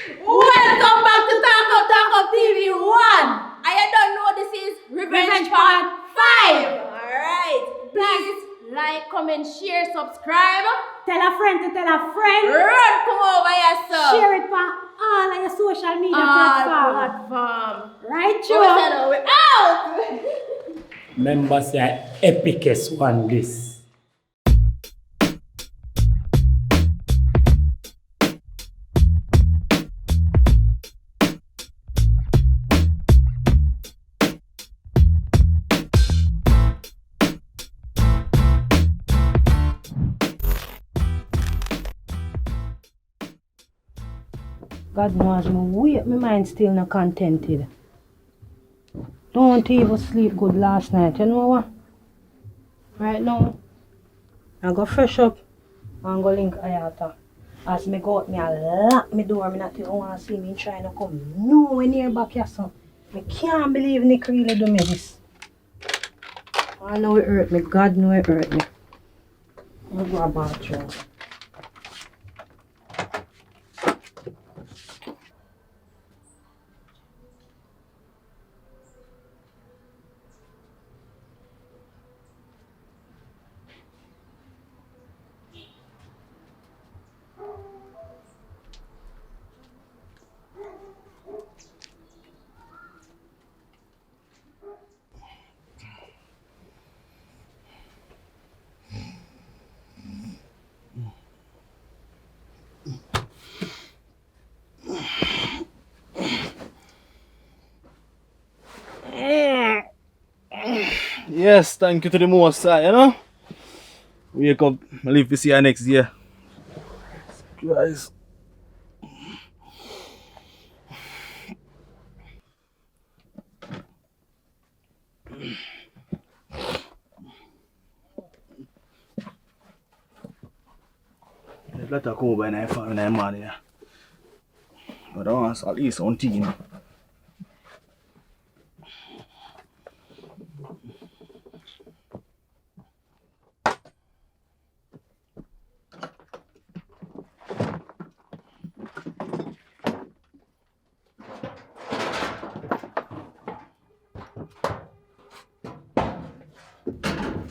Welcome back to Talkup TV 1. I don't know this is Revenge Part 5. Alright. Please like, comment, share, subscribe. Tell a friend to tell a friend. Run, come over here, sir. Share it on all of your social media platforms. Right, Joe? We're out. Members say epicest one this. God knows my mind still not contented. Don't even sleep good last night, you know what? Right now, I go fresh up and go link Ayata. As me go out, me a lock me door, me not even want to see me trying to come nowhere near back here, so I can't believe Nick really do me this. I know it hurt me, God know it hurt me. I'll go a bathroom. Yes, thank you to the most high, you know. Wake up, I live to see you next year. Guys. Let her go by 9 money. But I want at least on tea.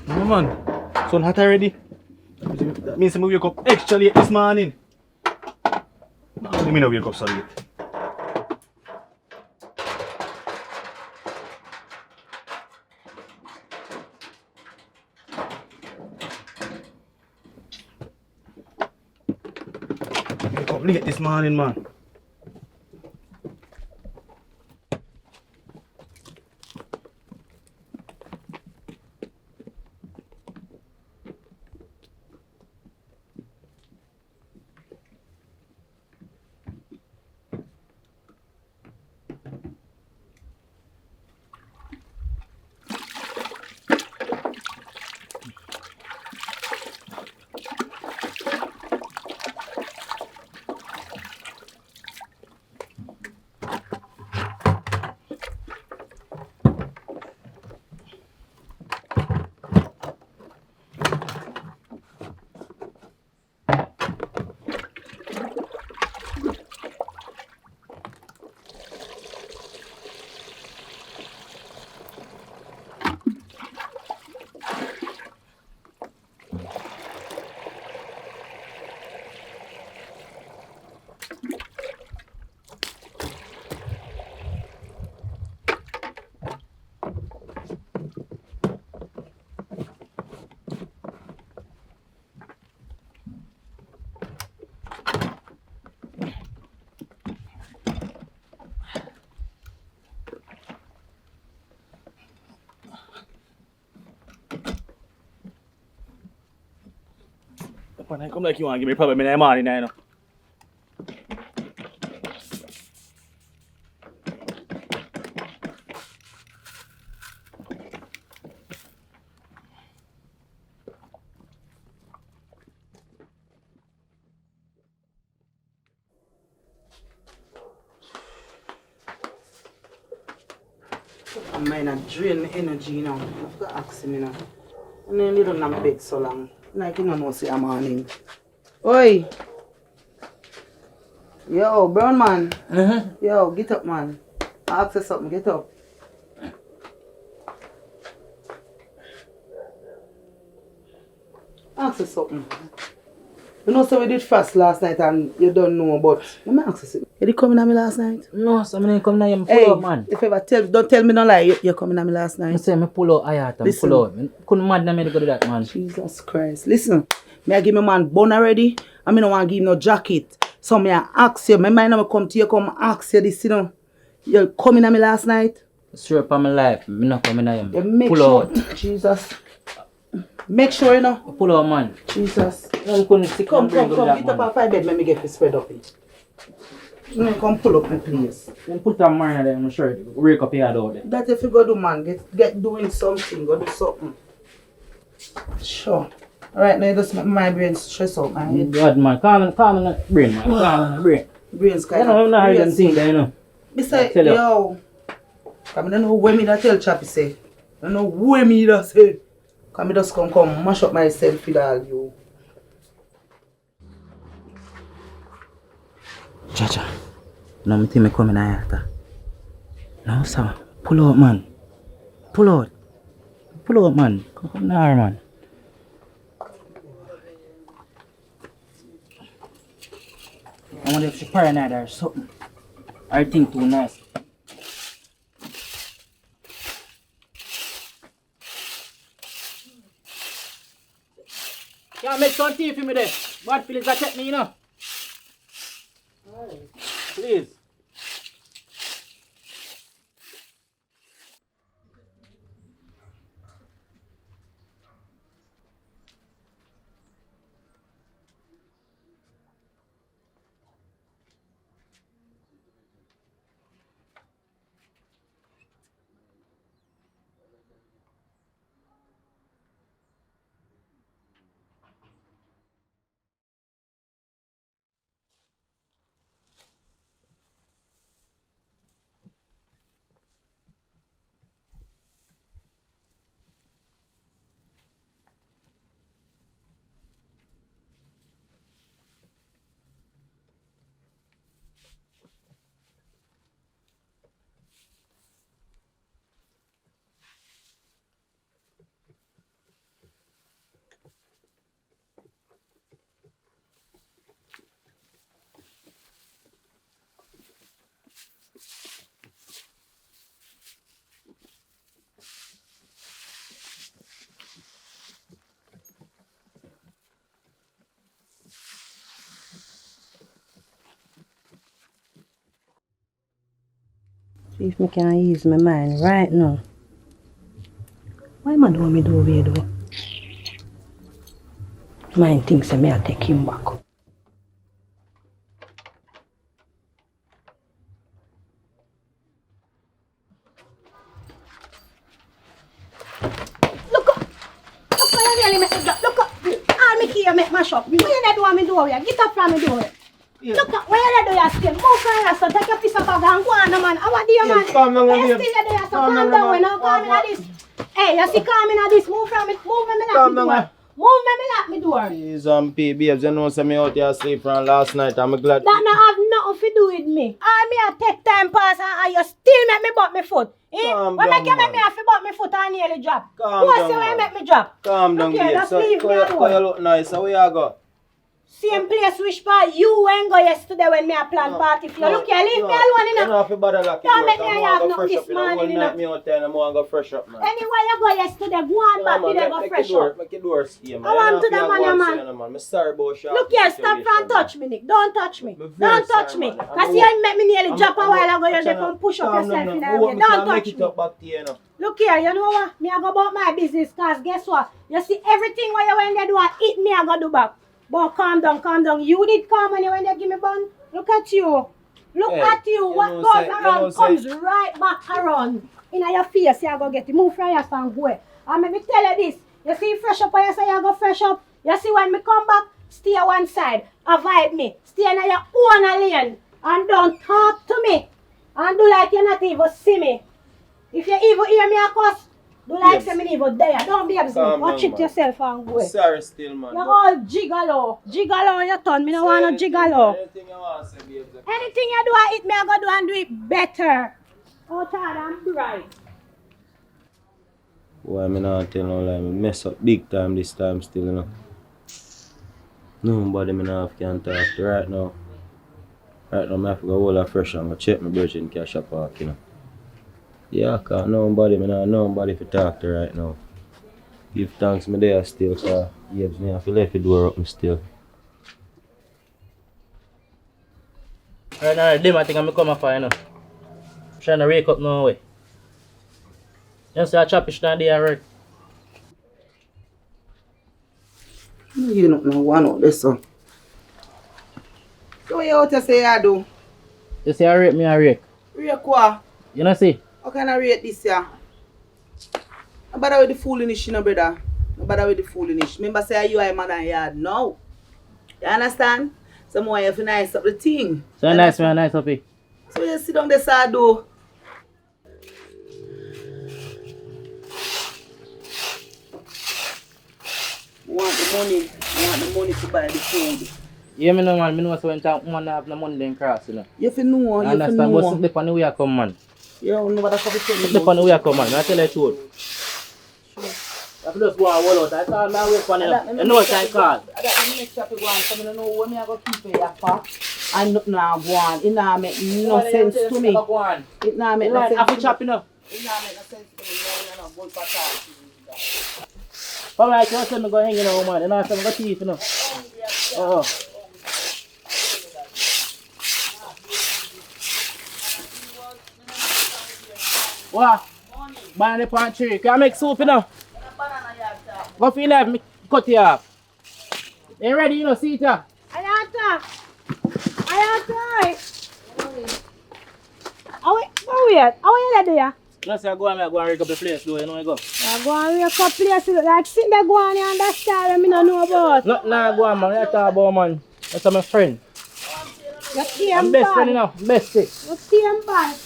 No man, sun hot already. That means I wake up extra late this morning. No, let me not wake up so late. Wake up late this morning, man. Come like you want to give me a problem in the morning, you know. I'm not drain energy, you know. I've got to ask him, you know. And then you don't have bed so long. Like you don't know, say I'm morning. Oi! Yo, brown man. Mm-hmm. Yo, get up, man. I ask you something, get up. Ask you something. You know, so we did fast last night and you don't know, but let me ask you something. You did come in at me last night? No, so I didn't come now, you Hey, pull out, man. if you ever don't tell me no lie, you coming at me last I night. say me pull out ayat and Listen. pull out. I couldn't mad me to go do that, man. Jesus Christ. Listen, me I give me man bun already. I mean, I want to give him no jacket. So me I ask you, my mind I come to you, come ask you this, you know. You coming at me last night? Straight up on my life, me not coming at You him. make Pull sure. out. Jesus. Make sure, you know. Pull out, man. Jesus. No, couldn't stick Come, and bring come, go do come. that, Get up man. off my bed, let me get you spread up it. Come pull up my place. Then put that man there, I'm sure. Wake up here out there. That if you go do, man, get doing something, go do something. Sure. Alright, now you just make my brain stress out, my head. God, man. Calm on the brain, man. Calm on the brain. Brain's kind You know, I'm not hard brains- than think that, you know. Besides, Tell you. yo, I don't know where me that tell Chappy say. I don't know where me that say. Come me just come mash up myself with all you. Chacha. No, me think me coming after. No, sir. Pull out, man. Pull out. Pull out, man. Come now, man. I wonder if she paranoid or something. I think too nice. Can't make some tea for me there. Bad feelings that check me, you know. Please. See if me can ease my mind right now. Why man want me do away though? Mind thinks I may take him back. Look up! Look where you really make me drop. Look up! All me key you make mash up. Where you not do want me do away? Get up from me do it. Look up! Where you not do your skin? Move from here so take your piece of bag and go on man. I want you man. Calm down, Where you babe. still there so Calm calm down, down. man. Now calm in at this. Hey, you see calm in at this. Move from it. Move me lock Calm me down, door. man. Move me lock me door. Please, babes, you know, me out here sleep from last night. I'm glad. That not have nothing to do with me. I me a take time pass and you still make me butt me foot. Eh? Calm What down, make you make man. me have to butt me foot and nearly drop? Calm Who down, say why you man. make me drop? Calm down, Look here, babe. just So, leave me you alone. look nice. So, where you go? Same place which part you went go yesterday when me a plan party for you. Look here, leave me alone You in know, if you bother lock Don't your make door, me I'm have gonna nothing go fresh this up. You know, morning, one you know. night me out there and I'm gonna go fresh up, man. Anyway you go yesterday, go on back with them go Make fresh your door, up. make your door stay, man. I want to You know, the if man, you yeah, go man. outside, man. I'm sorry about you. Look here, stop from touch me, Nick. Don't touch me. I'm very Don't touch sorry, me. man. Cause you make me nearly drop a while ago. You just come push up yourself in there. Don't touch Make it me. up back to you, know. Look here, you know what? Me I go about my business cause guess what? You see everything what you when they do it me I go do back. But calm down, calm down. You did calm when you when they give me bun. Look at you. Look Hey, at you. you What know, goes say- you around know, say- comes right back around. In your face, you go get it. Move from your and go. And let me tell you this. You see fresh up when you say you go fresh up. You see when me come back, stay one side. Avoid me. Stay in your own lane. And don't talk to me. And do like you not even see me. If you even hear me a cuss, Do like say me even there. Don't be absurd. Calm Watch down, it man. yourself and go. Sorry still, man. You're all gigolo. Gigolo on your tongue. Me no want no gigolo. Anything you want to say, babes. Anything you do, I it me I go do and do it better. Oh, Chad, I'm bright. Why me not tell no lie, me mess up big time this time still, you know. Nobody me not can talk to right now. Right now, I have to go hold a fresh and go check my birch in cash park, you know. Yeah, cause nobody to talk to right now. Give thanks me there still, cause Yabes me have to left the door open still. Right now, them I think I'm coming for, you know. Trying to wake up no way. You see, I chop it down there, right? You don't know one of this so. So what you out to say I do? You see, I rake me a rake. Rake what? You know see? How can I rate this year? No bother with the foolishness, you know, brother. No bother with the foolishness. Remember say you are a man and yard now. You understand? So more you have to nice up the thing. So nice, man, nice up here. So you sit down there side do. Want the money to buy the food. Yeah, me know, man. Me know so when time one have no money then cross, you know. You have to know, You you have to understand? But know. sit on the way I come, man. You don't know what I come to tell you. Sit on the way I come, man. I tell you the truth. I have to just go and roll out. I saw my way for you. You know what I call? I got the next chapter go on, so I don't know when I go keep it for. And nothing now go on. It not make no sense to me. It not make no sense. I feel chopping up. It not make no sense to me. You know, boy, for But like you say, me go hang in the man. You know, so I go thief, you know. Oh. What? Banana pan tree. Can I make soup, you know? Go for 11, me cut you off. You ready, you know, see it here? Ayata. Oh, wait. How are you there? You know, say I go and rake up the place, though, you know, you go. I go and wake up places like sit there go on and understand me no know about. Nothing I go on, man. I talk about, man. That's my friend. You came I'm best friend, you bad. know. Bestie. You came bad.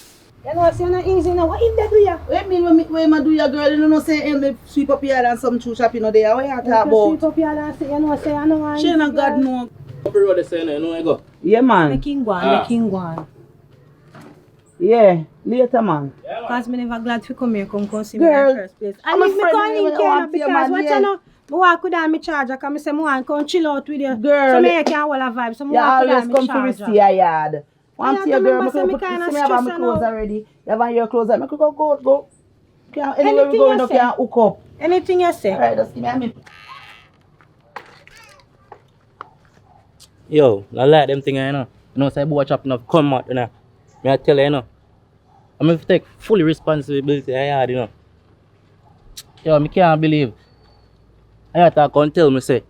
You know, it's not easy now. What if they do you? What you mean when I do your girl? You know say me sweep up here and some true shopping no there. What you talk You about? sweep up here and say, you know, say, I know. She no God know. Up the road, they say, you know, you go. Yeah man. The king one. Yeah, later man. Because me never glad to come here, come see Girl, me in the first place. I'm And a if me friend call when in I here want to because man, what yeah. you know, me walk with me charger because me say me want come chill out with you. Girl, So me can hold a vibe. So me you walk always with come me for me charger. see your yard. One have see to your girl, remember, me say me put kinda see me have my stressed clothes now. already. You have your clothes already. Me could go. Can anywhere we Anything go, you you say. can hook up. Anything you say. Alright, just give me a minute. Yo, I like them things, you know. You know, say boy chopping up, come out, you know. Me I tell you, you know. I'm going to take full responsibility, you know. Yo, I can't believe. I have to come tell me, say,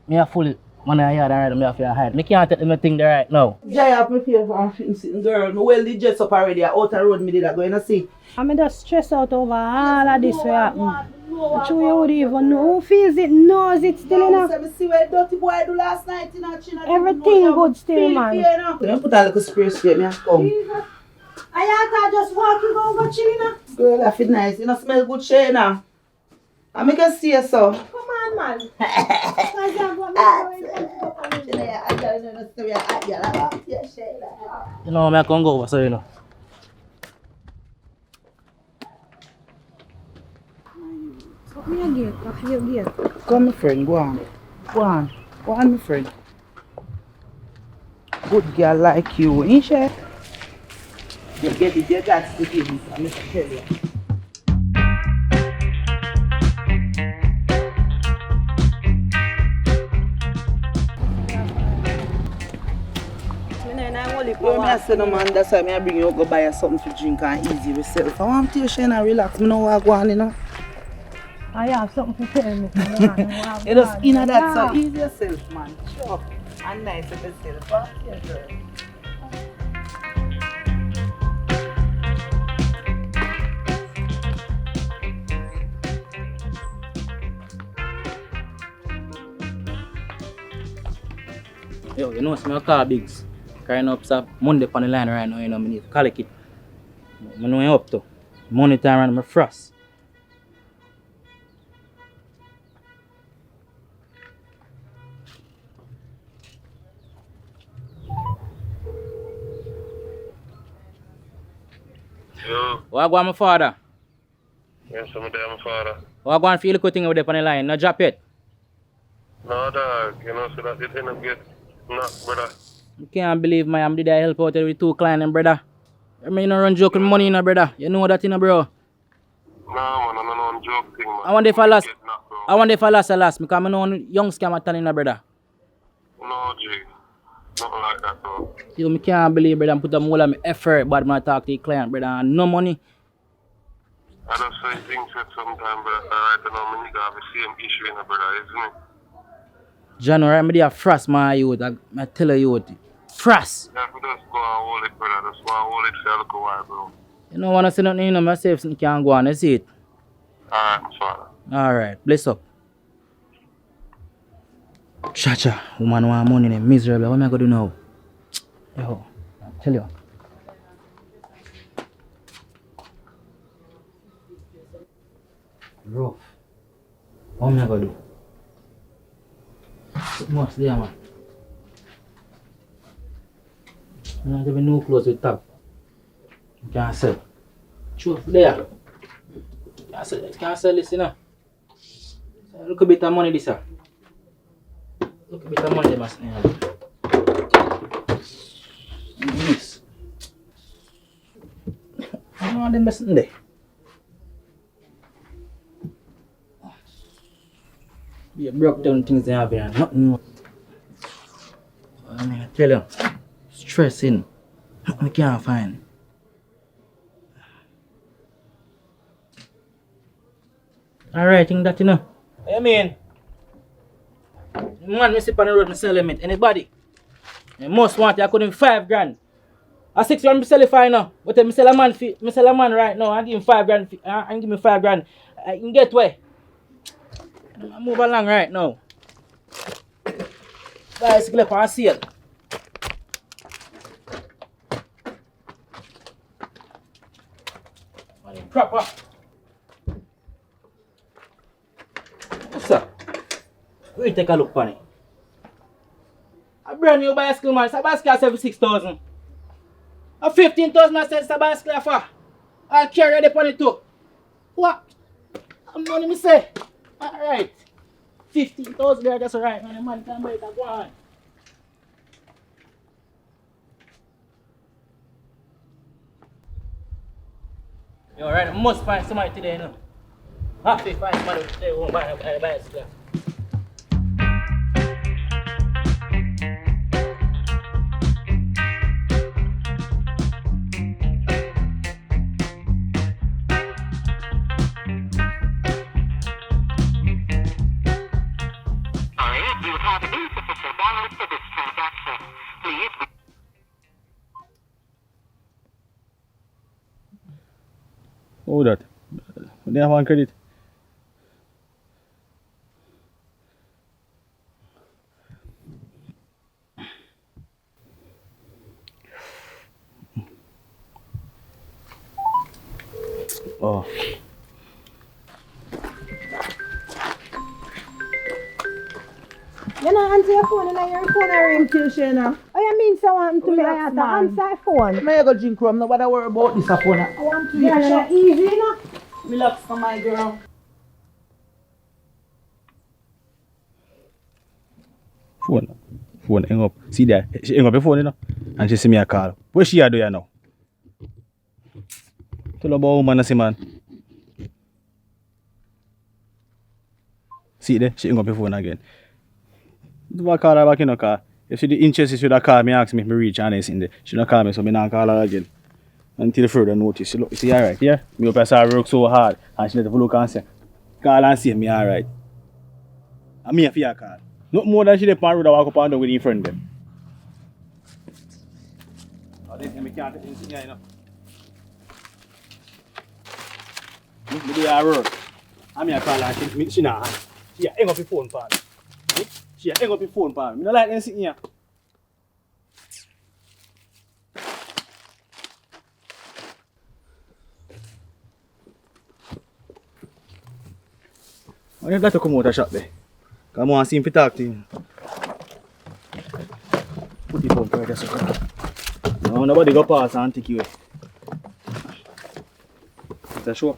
me a fully man I yard already, me have to hide. Me can't take anything there right now. Jay up me here for sitting girl. Me well did dress up already. Out the road me did that go, you know see. I'm just stressed out over all of this. I'm sure you would even know. Who feels it, knows it still, you know. Me see what dirty boy do last night in a chin. Everything good still, man. Let me put a little spray me and come. I just walking go chilling now. Girl, that fit nice. You know smell good shade now. I make her see you so. Come on, man. You know, I can go over, so you know. Come, my friend, go on. Go on, my friend. Good girl like you, ain't she? You get it, you got to give it. I'm going to tell you. Yo, me I say no man, that's why I bring you up go buy you something to drink and easy yourself. I want to shine and relax. Me know what I go on, you know. I have something to tell me. You just in that so easy yourself, man. Sure. And nice with yourself. Huh? Yeah, girl. Yo, you know, it's my car bigs. Crying up, sir. Monday on the line right now, you know, I need to collect it. I know you're up to. Money time around my frost. Yo, What go on my father? yes, I'm there, my father. What go on feel the good thing over there on the line? No drop it. No, dog, you know, so that it end up get knocked, brother. You can't believe my am did I help out with 2 clients, brother. I mean, you know, run joke with money, brother. You know that, bro. Nah, man, I'm not on joke thing, man. I wonder if I lost. Get knocked, bro. I wonder if I lost because I know young scam at telling, brother. No, G. Nothing like that, bro. You me can't believe, brother, and put them all of my effort, but when I talk to the client, brother, and no money. I just say things said sometime, brother. Right now, my nigga have the same issue in the brother, isn't it? John, right, me there frost, my youth. I tell you, frost. Yeah, we just go and hold it, brother. Just go and hold it for a little while, bro. You know, want to say nothing, you know, myself, something can't go on, you see it? Alright, my father. Alright, bless up. Chacha, woman want money, they miserable. What am I going to do now? Yo, I tell you. Rough. What am I going to do? It must there, man. I don't have no clothes with tab. You can't sell. Truth there. Can't sell this, you know. Look a bit of money this, sir. Look a bit of money, they must have. This. I don't want them messing there. You broke down things they have here, nothing new. I mean, I tell you, stressing. I can't find. Alright, think that, you know. I mean, man, me sit on the road, me sell him it. Anybody? I most want it, I couldn't 5 grand. A 6 grand, me sell it fine now. But me sell a man right now, I give him 5 grand, and give me 5 grand. I can get where? I move along right now. Bicycle up on sale. Money proper. What's up? We take a look on it. A brand new bicycle, man. It's a bicycle at 76,000. A 15,000 I said it's a bicycle for. I'll carry it upon it too. What? How money me say? Alright. 15,000 there, that's alright, man. The man can buy it at one. Yo, alright, I must find somebody today, you know. I have to find somebody today who won't buy a bicycle. Who that? They have one credit. Oh. You know, answer your phone and your phone ring till she, you know. Oh, you mean someone to me? I have to answer your phone. May I go drink rum? Nobody worry about this phone. I want to Yeah, that's easy, you know. relax for my girl. Phone hang up. See that? She hang up the phone, you know. And she see me a call. What she a do here now? Tell her about woman, see man. See there? She hang up the phone again. Do I call her back in the car? If she the interested, she should have called me, ask me if me reach and anything there. She don't call me, so me not call her again. Until further notice. She look, see alright, yeah? Me up I work so hard and she let her look and say, call and see me alright. And me a fear call. Not more than she dey pan road and walk up and down with her friend them. Oh, this me can't take anything here, you know. Me do her work. And me a call her, she not. She a hang up the phone for me. She a hang up the phone for me. Me don't like them sitting here. I have got to come out of the shop there. Because I want to see him to talk to him. Put the phone right there, so no, nobody go pass and take you away. It's a show.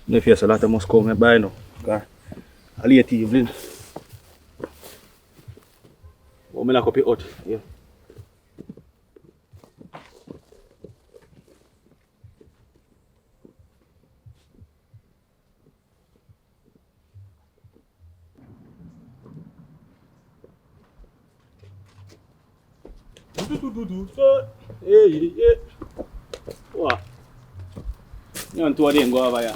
The face a lot of must come by now. A late evening. But I lock up it out. Yeah. Hey. What? You want to them go over here?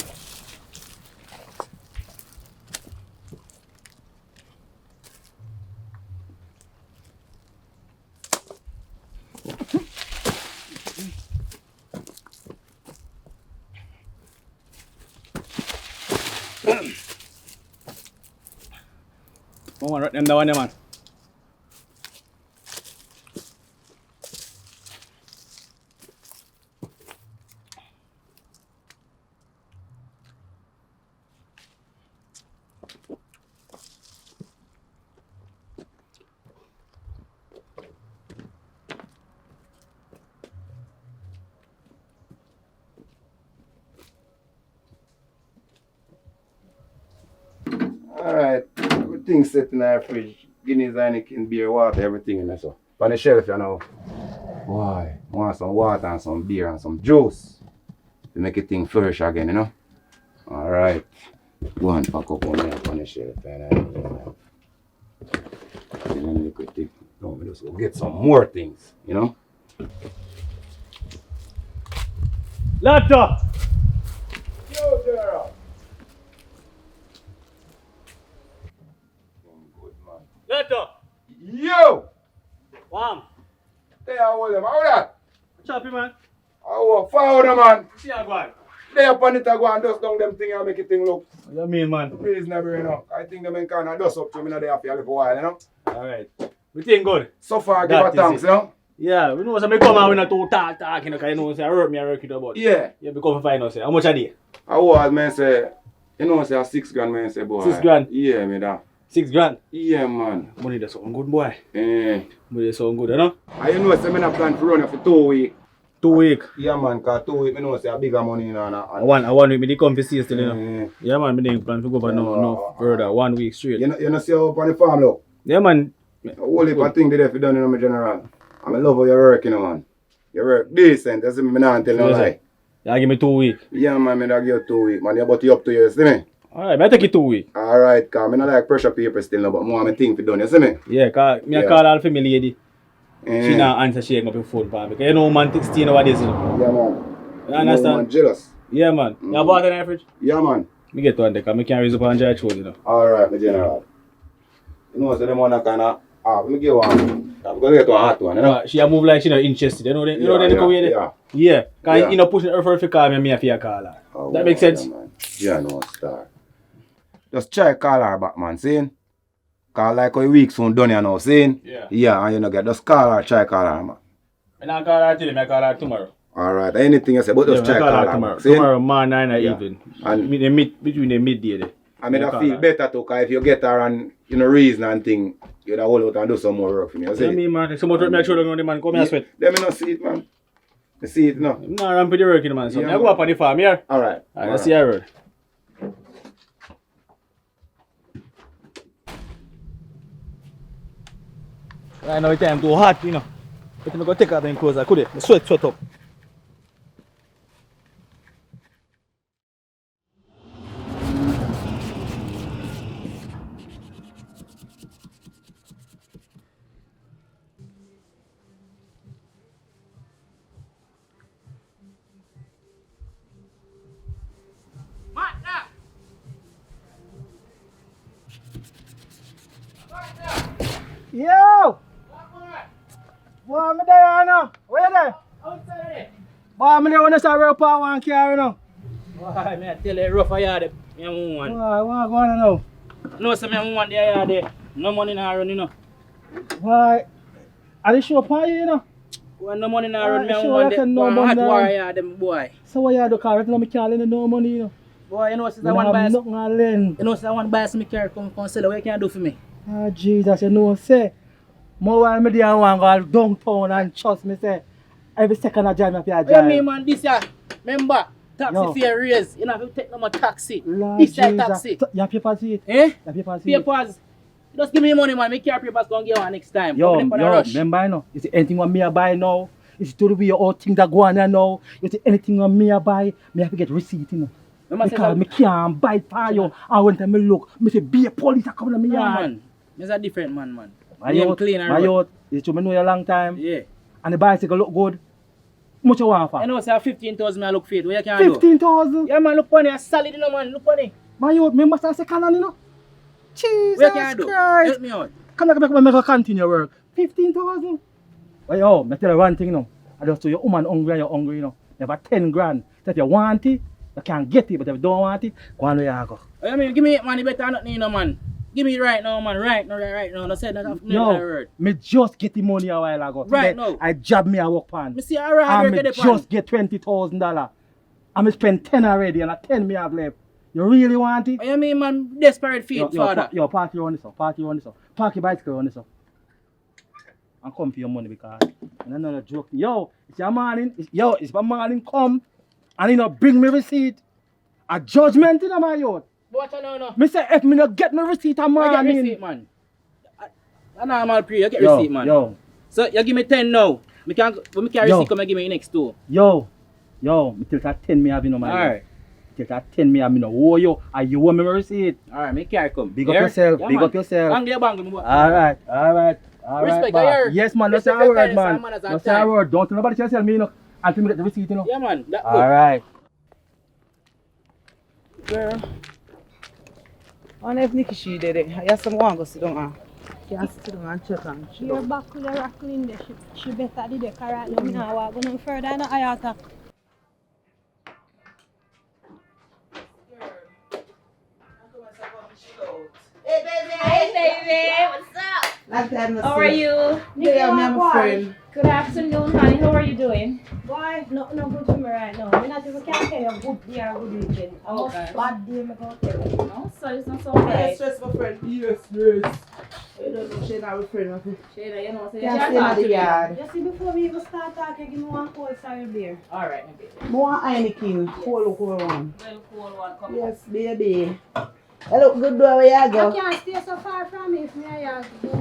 Come on, right them down there, man. Alright, everything set in our fridge. Guinness, Heineken, beer, water, everything in there. So, on the shelf, you know. Boy, I want some water and some beer and some juice to make it thing flourish again, you know. Alright, go and pack up on the shelf. And then liquid thing. No, we just go get some more things, you know. Laptop! Yo, Gerald. Good man. Laptop! Yo! Warm. They are all them. How that? Choppy, man. How found them, man? See how go on. They up on it and go and dust down them thing and make it thing look What you mean, man? reasonable, you know. I think them in kind of dust up to me now they have to a little while, you know. Alright. We think good. So far, give That a is thanks, it. you know. Yeah, we know so me come out with a two talk, you know, cause you know, say I work it about. Yeah. Yeah, we come to find out, say, how much a day? I was, man, say, you know, say 6 grand, man, say, boy. 6 grand? Yeah, me that. 6 grand. Yeah, man. Money that's something good, boy. Eh. Money that's something good, you know? And you know, say, me not plan to run it for 2 weeks. 2 weeks. Yeah, man, cause 2 weeks, me know, say, a bigger money, you know. I want week, me dey come to see still, you know. Eh. Yeah, man, me didn't plan to go for no further, 1 week straight. You know, see how up on the farm, look. Yeah, man. A whole heap of things they for done, you know, my general. I love how you work, you know, man. You work decent, that's me not tell no lie. Yeah, give me 2 weeks. Yeah, man, me da give you 2 weeks, man. You about you up to you, see me? Alright, I take it 2 weeks. Alright, cause me not like pressure people still, no, but more me think for done, you see me? Yeah, cause me Yeah. call all for me lady. Eh. She not answer, she hang up her phone for me. Because you know man 16 nowadays, you know. Yeah, man. You understand? Man, jealous. Yeah, man. You have water in the fridge? Yeah, man. Me get one there, cause me can't raise up on dry throat, you know. Alright, my general. You know, so them one kind of, me give one. I'm gonna get one hot one, you know? She a move like she not interested, you know they go away there? Yeah. Yeah, cause Yeah. you know pushing her for if you call me and me have to call her. Oh, That makes sense? Yeah, man. Yeah, no, star. Just try call her back, man, saying? Cause like a week soon done, you know, saying? Yeah. Yeah, and you know, get just call her, try call her, man. I not call her today, I call her tomorrow. Alright, anything you say, but just Yeah, try I call her tomorrow. back, saying? Tomorrow morning and Yeah. evening. And- Between the midday there. I mean, Yeah, I call feel her. better too, cause if you get her and, you know, reason and thing, you'd hold out and do some more work for me, you You see? know me, man. So much work me shoulder on the man. Come here, sweat. Let me not see it, man. You see it, no? I'm not ramping the work, you know, man. So Yeah, I go man. up on the farm here. Alright. Alright, let's see her road. Right now, it's time too hot, you know. But I'm going to take out them clothes. I could it. Sweat up. Yo! Boy, me there now. Where you there? Outside. Boy, me there when I start rope on one car, you know. Boy, me I tell you, rough a yard. Me a woman. Boy, what going on now? No, so me a woman there yard there. No money in her run, you know. Boy, are they sure upon you, you know? When no money in her run, me a woman there. No hot war yard, them boy. So what you do, car? You know me can't lend no money, you know. Boy, you know, since I want to buy nothing to lend. You know, since I want to buy some car, come sell it, what you can do for me? Ah, Jesus, you know, say. More while me there want go downtown and trust me say every second I drive me for a Yeah, drive. me man, this year. Remember, Yo. taxi fare raise. You know, if you take no more taxi. Lord This year Jesus. taxi. You have papers see it? Eh? You have papers see it? Papers. Just give me money, man. Make your papers go and get one next time. Yo, Open up on a yo, rush. remember you know, is it anything what me I buy now? Is it to the way all things that go on there now? Is it anything what me I buy? Me have to get receipt, you know. Remember, Because me can't buy it for you. I want them to look. Me say, be a police are coming to me no, yard. man. There's a different man. My Name youth, clean and my road. youth, it's to me know you a long time. Yeah. And the bicycle look good. How much you want for? I know, say 15,000 I look for it. What you can do? 15,000? Yeah, man, look funny. A solid, you know, man. Look funny. My youth, me must have second hand, you know. Jesus What you can do? Christ. Help me out. Come on, make a continue work. 15,000? Well, yo, me tell you one thing, you know. I just say your woman hungry and you're hungry, you know. You have 10 grand. So if you want it, you can get it. But if you don't want it, go on where you go. I mean, give me it, man. You better not need no man. Give me it right now, man. Right now. No say that I've never Yo, heard. me just get the money a while ago. Right Today, now. I job me a work pan. Me see a hard And work me at the pan. just get $20,000. And me spend 10 already and a 10 me have left. You really want it? I mean, man, desperate feet, father. Park your on this up. Park your bicycle on this up. And come for your money because I'm not joking. Yo, it's your morning. It's my morning come and you know bring me receipt. A judgment in my youth. Watch out now, no. Me say if me not get me receipt a I morning. get receipt, man. I normal pre, you get Yo, receipt, man. Yo, So you give me 10 now. Me can when me carry Yo. receipt, come and give me the next 2. me till that 10 me have you know my Alright. Till that 10 me have me know owe you and you want me receipt. Alright, me carry come. Big up yourself, big up yourself. Bang there, bang. Alright. Respect, boss. I hear. Yes, man, no Respect say a your word, parents man. and manners and No say a time. word. Don't tell nobody to tell me, you know, until me get the receipt, you know. Yeah, man. That good. Alright. Girl. I wonder if Nikki she did it. Yes, I'm going to go sit down. Can sit down and check on she. You're back with the rackling there. She better did it right now. Me now walk no further than Ayata. Hey, baby. Hey, baby. What's up? Long time no How see. are you? Yeah, I'm a friend. Good afternoon, honey. How are you doing? Boy, no good to me right now. Me not even can tell you good day or good weekend. I must Okay. bad day me go tell you. No, so it's not so Yes, bad. stress my friend. Yes. You don't know she not my friend, my friend. Shada, you know, so you Can't can't stay talk in to the me. yard. You see, before we even start talking, give me one cold sour beer. Alright, my baby. More Heineken. Cool one. Well, cool one. Come Yes, baby. I look good though, where you I go? can't stay so far from me if me I have to go.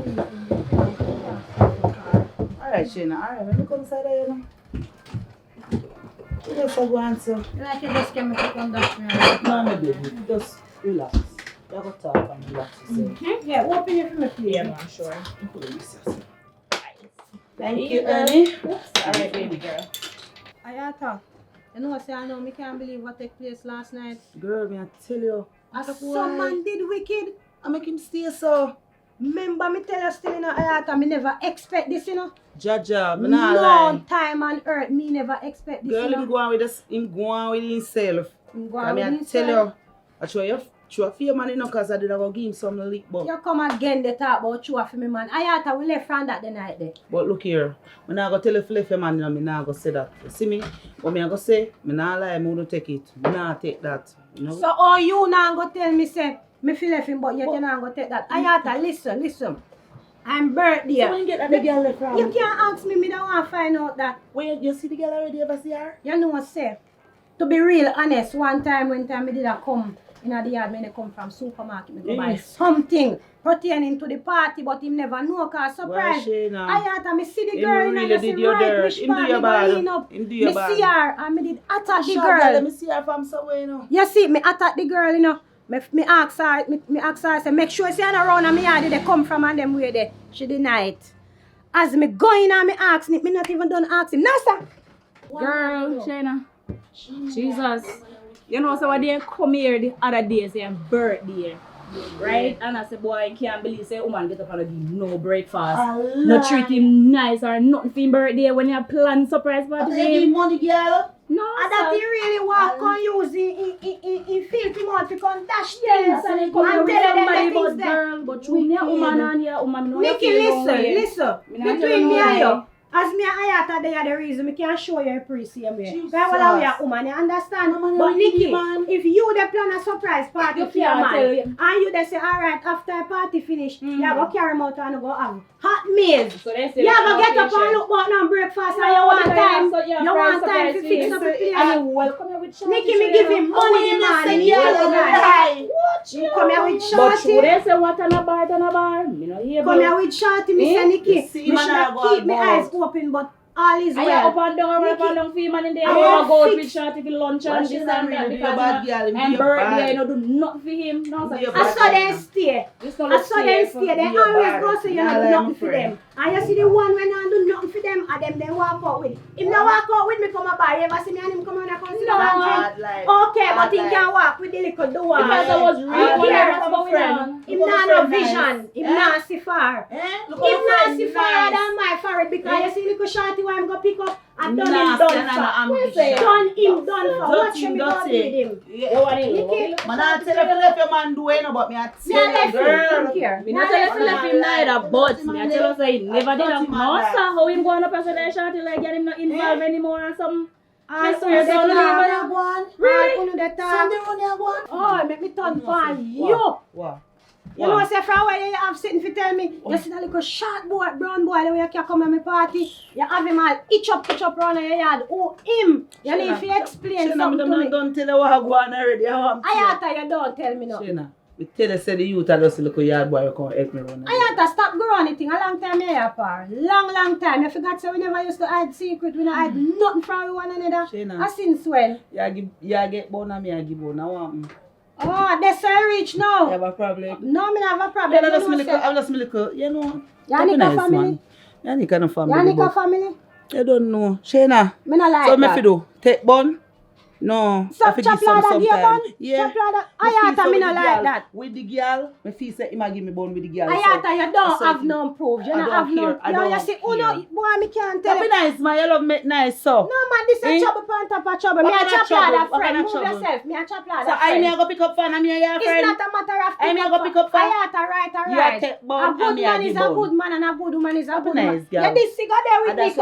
Alright, Shana. Alright, let me come inside there, you know. You just go answer. Like you just came to come dash me around. No, my baby. Just relax. You go talk and relax yourself. Yeah, open it for me, please. Yeah, man, sure. Thank you, honey. Alright, baby girl. Ayata, you know what I know? Me can't believe what took place last night. Girl, me I tell you. Some man did wicked. I make him stay so. Remember me tell you still in Ayata, me never expect this, you know. Jaja, me not No lying. time on earth, me never expect this, Girl, you know. him go on with us. Him go on with himself. Him go I on mean, with I himself. tell you. I show a fear man, you know, cause I did go give him some lick, but come again, they talk about you for me, man. Ayata, we left from that the night there. but look here, me not go tell you if your man, you know, me not go say that. You see me? What me I go say? Me not lie, me wouldn't take it. Me not take that. You know? So, oh, you now go tell me, say, me feel left him, but yet you not go take that. Ayata, listen. I'm birthday. So when you get that the girl left from? You can't ask me, me don't want to find out that. When you see the girl already, ever see her? You know what say? To be real honest, one time me did a come in the yard, me come from supermarket, me go buy something pertaining to the party, but him never know, cause surprise. I me see the Him girl really and did see your right dirt. which Him do part your me bad. go lean up. Him do your Me bad. see her and me did attack the Sure, girl. let me see her from somewhere, you know. You see, me attack the girl, you know. Me ask her, say, make sure she ain't around and me yard they come from and them way there. She deny it. As me go in and me ask me not even done asking. No, sir. Girl, Shana. Jesus. You know, so when they come here the other day, say birthday, right? And I say, boy, I can't believe, say, woman get up and give no breakfast. No treat him nice or nothing for him birthday when you plan surprise party. They give money, girl. No, And that he really walk on use in filthy mouth to come dash yes, things. and they come here And with tell them somebody the but things there. girl, but through me a woman and your woman, me know you Nikki, feel no way. listen. Me not Between me tell and you you, As me and Ayata, they are the reason me can show you a pre same way. Jesus. Guy, well, we are woman, you understand? No, man, But you Nikki, man. if you the plan a surprise party You for your can't man, tell him. and you they say, alright, after the party finish, you go carry him out and go have hot meals. So they say You like go get up occasion. and look about now breakfast No, and you want because time. so You want time to fix up the And place. you welcome here with shorty. Nikki, me give him money, the man. He You come here with But shorty. should they say what on a bar? Me no hear Come here with shorty, me say Nikki. see Me man should I have go keep my about. eyes open, but all is And you up well. and down, Nikki, up and down for him and in there. I You want go out fix- with shorty for lunch Why and she this not and that really be a because bad girl, him and be a birthday, bad. you know, do nothing for him. No, Be a sir. I bad saw them girl. stay. This not I saw them stay. They Be a always bad. go say you Nah, know do like nothing my for friend. them. And you see the one when I do nothing for them, and them they walk out with. If no walk out with me, come a bar. You ever see me and him come on and come sit down and drink? Bad life. Okay, but Bad he life. can walk with the little door. Because I was He real care. what's going on. Him not no vision. Him not see far. Look Him at not my see friend, far nice. than my forehead because you see little shorty where I'm go pick up. I done him Nasty done and for. I'm ambition. Done him done for. Watch Dirty, him go dirty. with him. Yeah. You want him? Nikki, Man, I tell you if your man do it, no, but me I Me tell and you, left him. Come girl. here. Me not tell you to left him neither, but me I tell you say he never did a no sir. How him going up as a shorty like get him not involved anymore or something. I saw your son leave. Really? Sunday run you one. Oh, make me turn for you. What? You know, say from where you have sitting for tell me, you see that little short boy, brown boy, the way you can come to my party, you have him all itch up round your yard. Oh, him. You need to explain something to me. Don't tell you what I go on already. Ayata, you don't tell me no. Shana, me tell you say the youth are just a little yard boy who come help me run. Ayata, stop growing anything. A long time you here for. Long time. You forgot so we never used to hide secret. We don't hide nothing from one another. Shana. I since when? You get bone and me I give bone. I want. Oh, that's so rich You now. have a problem. No, me not have a problem. I'm You just know, me say- little, I'm just me little, you know. Yanika family. Yanika no family. Yanika but family. I don't know. Shana. Me not like So me that. fi do take bun? No. So I fi give chop some ladder give sometime. bun? Yeah. Chop ladder. Me feel Ayata, so me with not the like girl. that. With the girl, me feel say him a give me bun with the girl. Ayata, you don't so have if- no proof. You I don't don't have no. care. I You don't see, oh no, care. boy, me can't tell That be you. nice, man. You love make nice, so. No man, this Eh? is trouble on top of trouble. Me What a kind of chop trouble? ladder What friend. kind of Move trouble? yourself. Me a chop ladder So I me a friend. go pick up fan and me a your It's friend. not a matter of I me a go pick up fan. Ayata, right, You a alright. take A bun good and me a man is give a bun. good man and a good woman is a That be good man. nice, girl. You this cigar there with And me.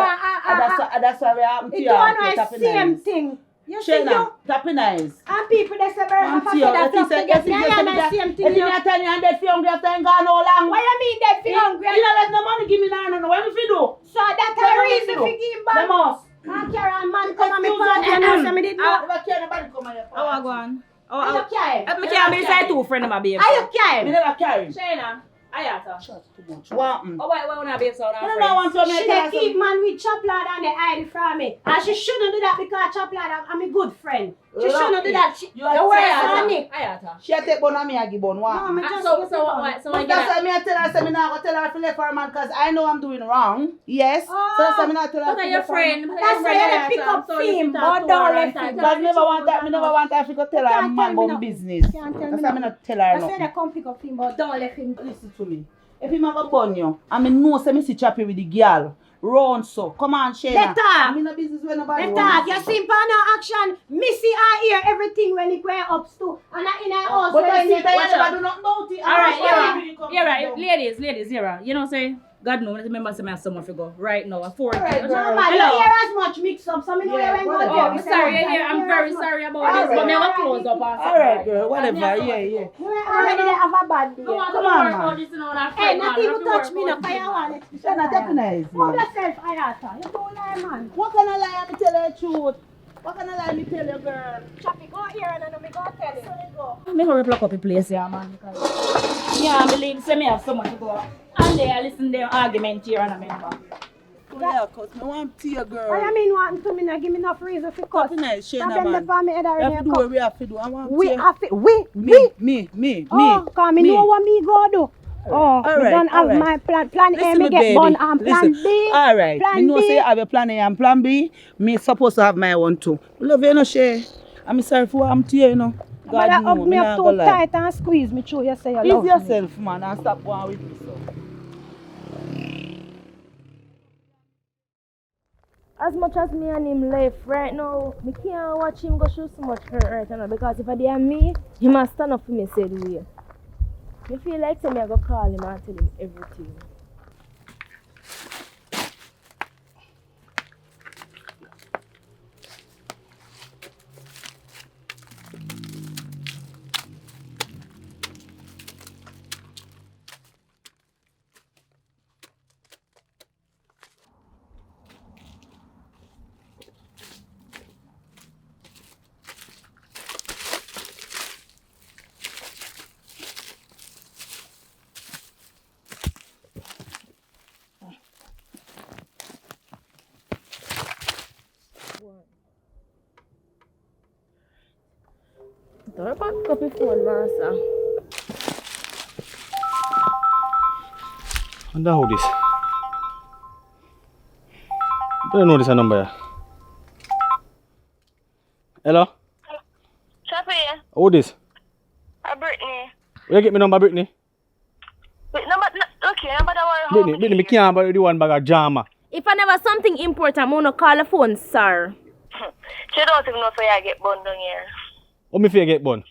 that's why we happen to It you. don't and know tap the it same nice. thing. You see you. Shana, tap it nice. And people they say very Auntie, happy you that see, to get me and the same thing. If you not tell you and dead for hungry after you gone no long. What you mean they feel hungry? You know there's no money give me now, no. What if you do? So that's Tell the me reason what for you do. give The back. most. And Karen man come on me Excuse party me. and I say me did not. Never care nobody come on your How I party. go on? Are you care? Me can't be say two friend of my babe. Are you Me care? never carry. Shayna, Ayata. What? Oh, why una babe so I now don't know want to She make dey her keep some. man with chop lad and they hide it from me. And she shouldn't do that because chop lad I'm a good friend. She shouldn't do that. She, You are the words saying on it. Ayata. She a take bun and me a give bun. No, What? me just So I That's get why me I tell her, say me not go tell her to left her man because I know I'm doing wrong. Yes. So that's why me not tell her. But to your left her man. friend. That's why you pick up film, but don't let him. But me never want that. Me never want her to go tell her can't man tell me about no. business. Can't tell me That's why me no. not tell her That's why nothing. they come pick up him, but don't let him. Listen to me. If him have a bun you, and me know say me see chappy with the girl, round so. Come on, Shayna. They talk. I'm in a business where nobody They wants talk. to. You see no action. Missy I hear everything when he go up to. And I in a house But where I he see see. that you never do nothing about it. Alright, you're right. Ladies, you're right. You know, say, God knows, remember, say, I have someone to go right now. I'm 40. Alright, No girl. man, you Hello. hear as much mix up. So me know Yeah, you ain't whatever. go Oh, there. I'm Me say, sorry, "What, yeah, I'm you very hear as sorry about Alright. this, but me have a close up and Alright, girl. Whatever. Yeah, yeah. much. You ain't already have a bad day. Come on, Come on, work man. out this, you know, that Hey, friend, not man. even Have to touch work me out no, this, cause you man. want it. Shayna, take nice, Move man. yourself, Ayata. You don't lie, man. What kind of lie I me tell her the truth? What kind of lie me tell you, girl? Choppy, go here and then me go tell you. So you go. Me hurry pluck up the place here, man, because yeah, I believe say me have someone to go. And they listen to their argument here and I remember. Yeah, cause me want tea, girl. What you mean wanting to me not give me enough reason for cut? Happy nice, Stop Shayna, them man. the for me head We already have to do cut. what we have to do. I want We tea. have to, we. Me. Oh, cause me know what me go do. Oh, me Alright, don't have alright. my plan. Plan A, Listen, me me get baby. bun and plan Listen. B. Alright. Plan Me know B. say you have a plan A and plan B. Me supposed to have my one too. Love you, no Shay. I'm sorry for what I'm to you, you know. But God I know, hug me not up gonna too lie. tight and squeeze me through. You say you Ease love me. yourself, man, and stop going with me, so. As much as me and him left right now, me can't watch him go through so much hurt right now because if I did me, he must stand up for me say the way. Me feel like say me I go call him and tell him everything. Don't pick up your phone, master. Wonder who this? I don't know this number here. Hello? Sophia, Who this? Brittany. Where you get me number, Brittany? Okay, number that one. Brittany, me can't buy the one bag of jama. If I never something important, I'm gonna call the phone, sir. She don't even know if I get bun down here. How me fear get bun?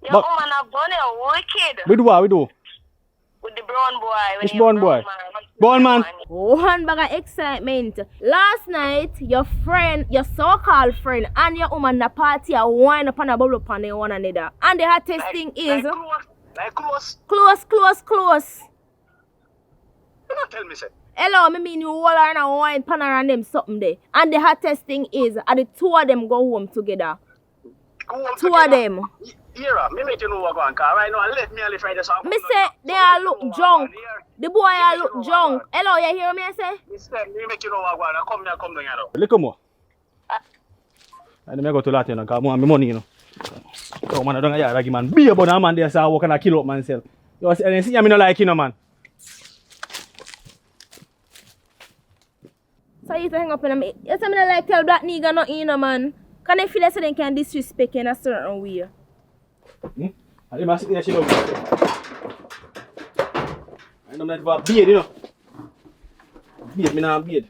Your But- woman a bun, you wicked. We do what we do? With the brown boy. Which brown boy? Brown man. One bag of excitement. Last night, your friend, your so-called friend, and your woman the party are wine up and a bubble upon one another. And the hottest thing is Like close. close. You not tell me, say. Hello, me mean you all are in a wine panel and them something there. And the hottest thing is, the two of them go home together. Two of them. Here, me make you know what going on. Right now, let me only Friday song. Me say they all look drunk. The boy all look drunk. Hello, you hear me say? Me make you know what going on. Come down here. Look more. I go to Latin and come on my money, you know. So man, I don't get man. Be about a man there, so I walk and I kill up myself. You see, I mean, no like you know, man. So you hang up in me. You say me not like tell black nigga nothing, you know, man. Can I feel like they can disrespect you in a certain way? I didn't sit there, she love. I don't know about beard, you know. Beard, me not beard.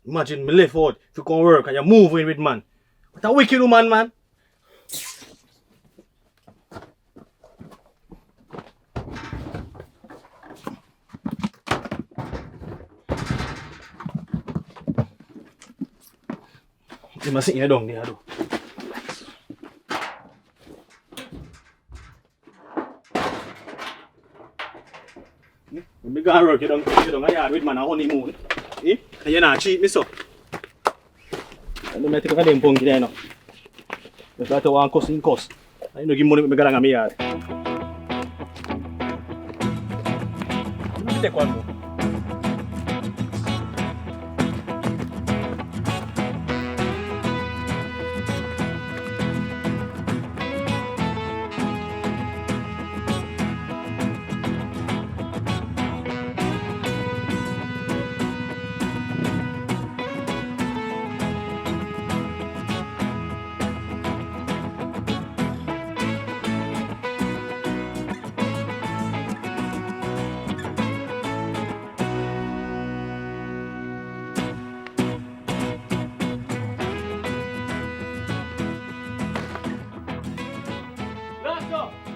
Imagine me left out if you come work and you move in with man. What a wicked woman, man. You must sit here down there, though. When me go and work, you don't yard with man a honeymoon. Eh? And you not cheat me, so. I don't take a damn punky there, no. If I want cuss in cuss, I don't give money with me going to my yard. Let me take one more.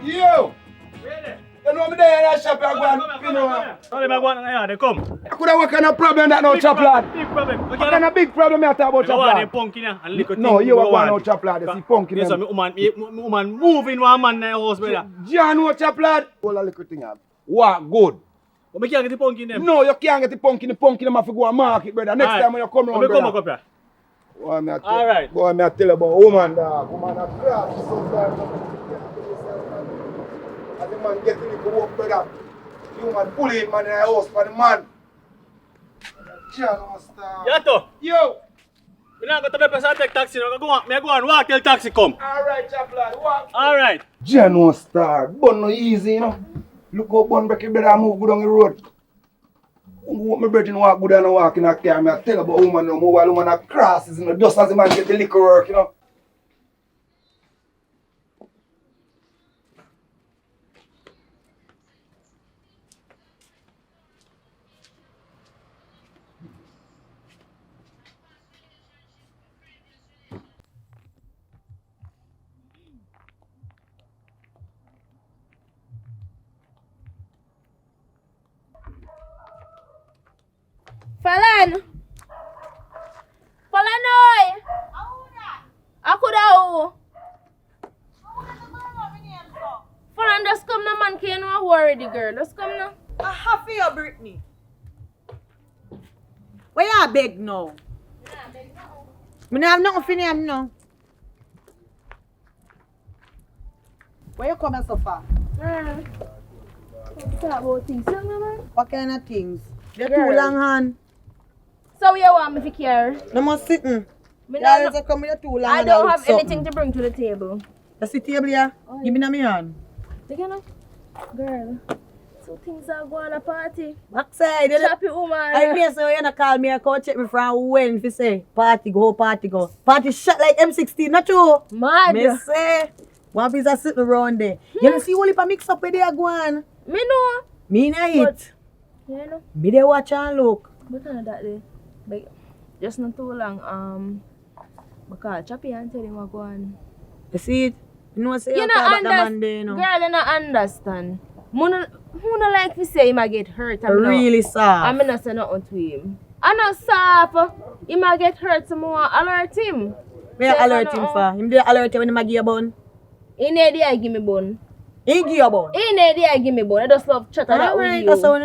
Yo! You know me there in that shop, I go and you know. Sorry, I go on here, come. I could have what kind of problem that no chop lad? Big problem. What kind of big problem you talk about chop lad? No, you are going no chop lad, you see punky yes, them. me woman moving one man in the house, brother. John no chop lad? All a little thing up. What good? But me can't get the pumpkin them. No, you can't get the pumpkin them have to go and market, brother. Next time when you come round, brother. Come up here. Boy, me a tell, Alright. boy, me a tell about woman, dog. Woman a crash sometimes. As the man get to work, brother. You man bullying man in the house for the man. John Master. Yato. Yo. Me not go to the place and take taxi. I go and walk till taxi come. Alright, chaplain. Walk. Alright. John Star. Bun no easy, you know. Look how bun break your brother move good on the road. My brother walk good and walk in a car. I tell about woman no more while woman a crosses, you know, just as the man get the liquor work, you know. Falan! Falanoy! Akuda! Falan, just come now, man. Can't no worry the girl. Just come now. I have for you, Brittany. Why you beg now? Me no have nothing for him now. Where you coming so far? Let's talk about things, you know, man? What kind of things? They're Girl. too long hand. So you want me to care? No more sitting. Me You not- always come with your too long I hand don't and have look anything something. to bring to the table. That's the table here. Oh, Give me my hand. You know? Girl, so things are going to party. Backside. Choppy woman. I mean, so you not call me, I call check me from when if you say party go, party go. Party shot like M16, not true? Mad. Me say, one piece of sitting around there. You don't see only if I mix up with the one. Me know. Me not hit. You know? Me they watch and look. But I know that day. Like, just not too long. I call Choppy and tell him what go on. You see it? You know say You you not call back the man understand. there, you know. Girl, you not understand. Who no like to say him a get hurt? I'm Really soft. I'm not say nothing to him. I'm not soft. He might get hurt, so I want to alert him. Me alert him for. Him dey alert you when him a give you bun. He need to give me bun. He give you bun. He need to give me bun. I just love chat that with Alright, you. that's how when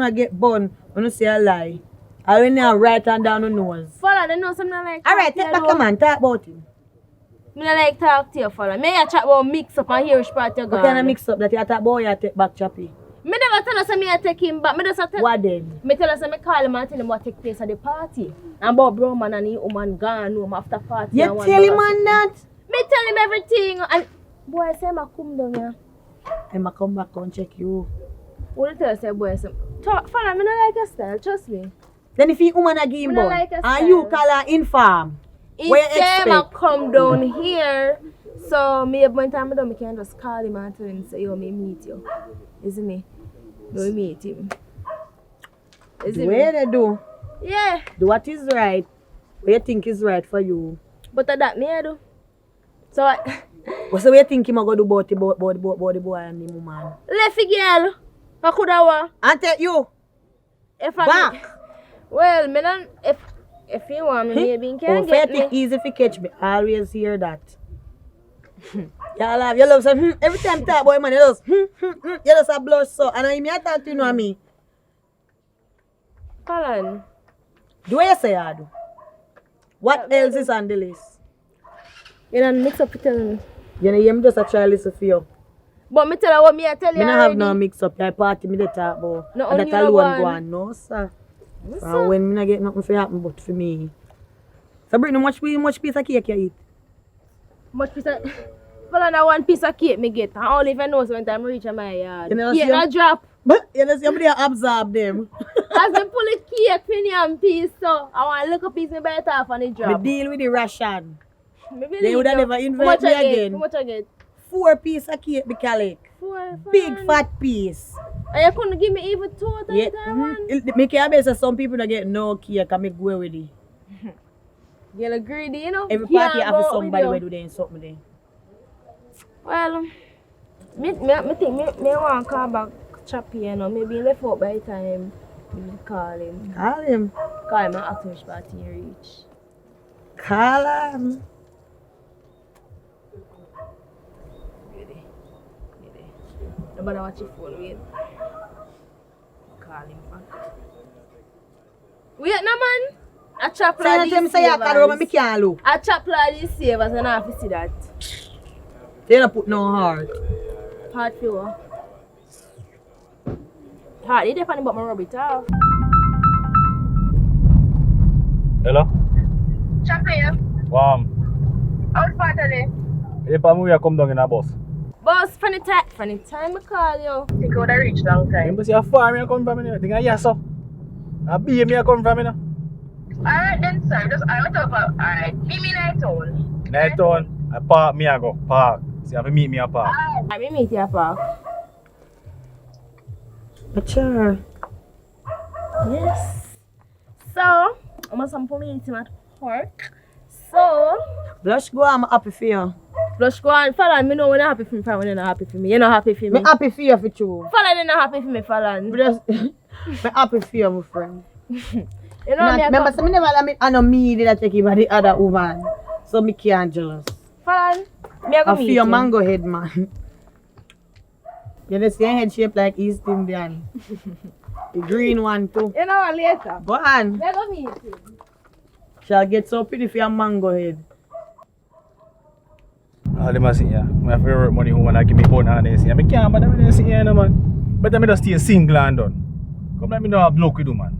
you get bun, when you say a lie. I when you right hand down the nose. Follow, they know something like Alright, take back your man, talk about him. I don't like talk to you, follow. Me I chat about mix up and hear which part you What gone. kind of mix up that you talk about you take back Chappy? Me never tell us that me I take him back. Me just tell. What then? Me tell us that me call him and tell him what take place at the party. And about bro man and his woman gone home after party. You and one tell him bag of on that? Me tell him everything. And boy say I come down here. I'ma come back and check you. What you tell us, boy? Say, talk, follow me. Not like your style. Trust me. Then if you woman a give him Me no bun, like your and you style. call her inform. He Where you say I expect? come down here. So me one time I don't, me can just call him and tell him say yo me meet you. Isn't me? No meet him. Is The it way me? they do. Yeah. Do what is right. What you think is right for you. But that me I do. So I What's the way you think him a go do about the boy and the woman? left the girl. I could have and take you. If I back. Well, me don't if you want me maybe you can Oh, get think me. easy if you catch me. I always hear that. You love say, every time you talk about man, you just, you just a blush so. And I mean, I talk to you know me. Colin. Do what you say I do. What else is on the list? You don't mix up with them. You know, I'm just a try listen for you. But me tell her what me I tell you Me not already. have no mix up. I party me they talk about. No, And only that you alone know go one. on. No, sir. Yes, And sir. when me not get nothing for happen but for me. So bring how much piece of cake you eat? Much piece of well, na one piece of cake me get. I only even know so when time reach my yard. You know, Cake see na them? drop. But you know, somebody absorb them. As me pull the cake for and piece so I want a little piece me bite off and it Me drop. deal with the ration. Me believe They would have you. never How invite much me I get? again. How much I get? 4 pieces of cake, the calic. 4 Big fat piece. And you couldn't give me even 2 at Yeah. a time one? Me can't say some people don't get no cake and me go with it. You look greedy, you know? Every Can't party have go somebody with where you. do they something there. Well, me think me want to call back Chappy, you know. Maybe he left out by the time we call him. Call him. Call him and ask him which party he reach. Call him. Nobody watch your phone, wait. Call him back. Wait, no man. A chop Say like to him say you call him and me can't look. A chop like these savers and I have to see that. They don't put no heart. Hard for hard, they depend about my rub it off. Hello? Chappy, how's part of it? If I'm here, come down in a bus. Boss, from the time I call you. Think I would have reached long time. You see how far me come from, I think I yes, so. I be me come from, Alright then, sir. Just I'm talk about. Alright, meet me night town. Night town, I park me, I go park. See, I have to meet me a park. Let me meet you at park. Sure. Yes. So, I'm at some police at park. So, Blush go, I'm happy for you. Blush go on, Fallon, me know when you're happy for me, when you're not happy for me. You're not happy for me. Me happy for you for true. Fallon, you're not happy for me, Fallon. Me happy for you, my friend. You know me, Remember, so me never let me, I know me that take him by the other woman. So me can't jealous. Fallon, me I go I meet feel your you. mango head, man. You know, see your head shaped like East Indian. The green one too. You know what, later. Go on. Me I go meet you. Shall get so pretty for your mango head. All them a see ya. I have to work money home and I give me bun and they see. I can't bother with them see ya no man. Better me just stay single and done. Come let me know have luck with you man.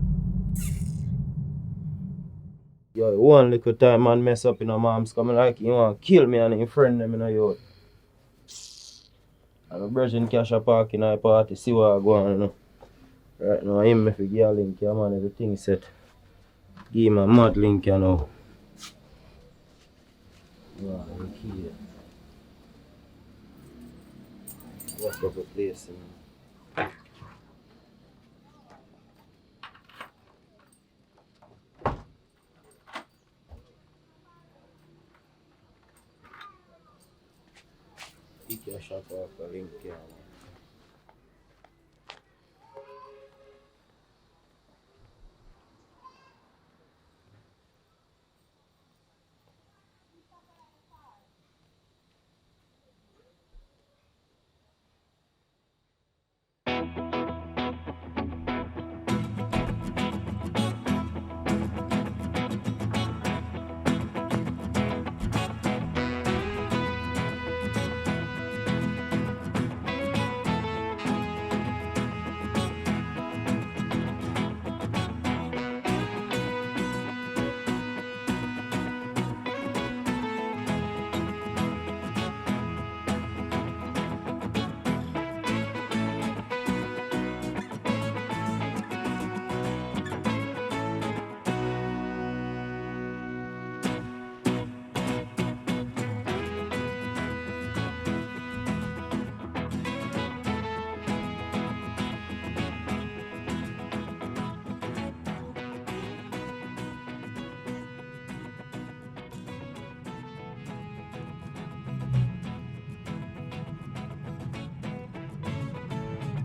Yo, one little time man mess up in a mom's coming like he want to kill me and his friend them in a yard. And my brother cash a park in a party, see what I go on, you know. Right now, him if you give a link, yeah man, everything set. Give him a mad link, you know. Wow, look here. Walk up a place, you know. You can shop off a link, yeah man.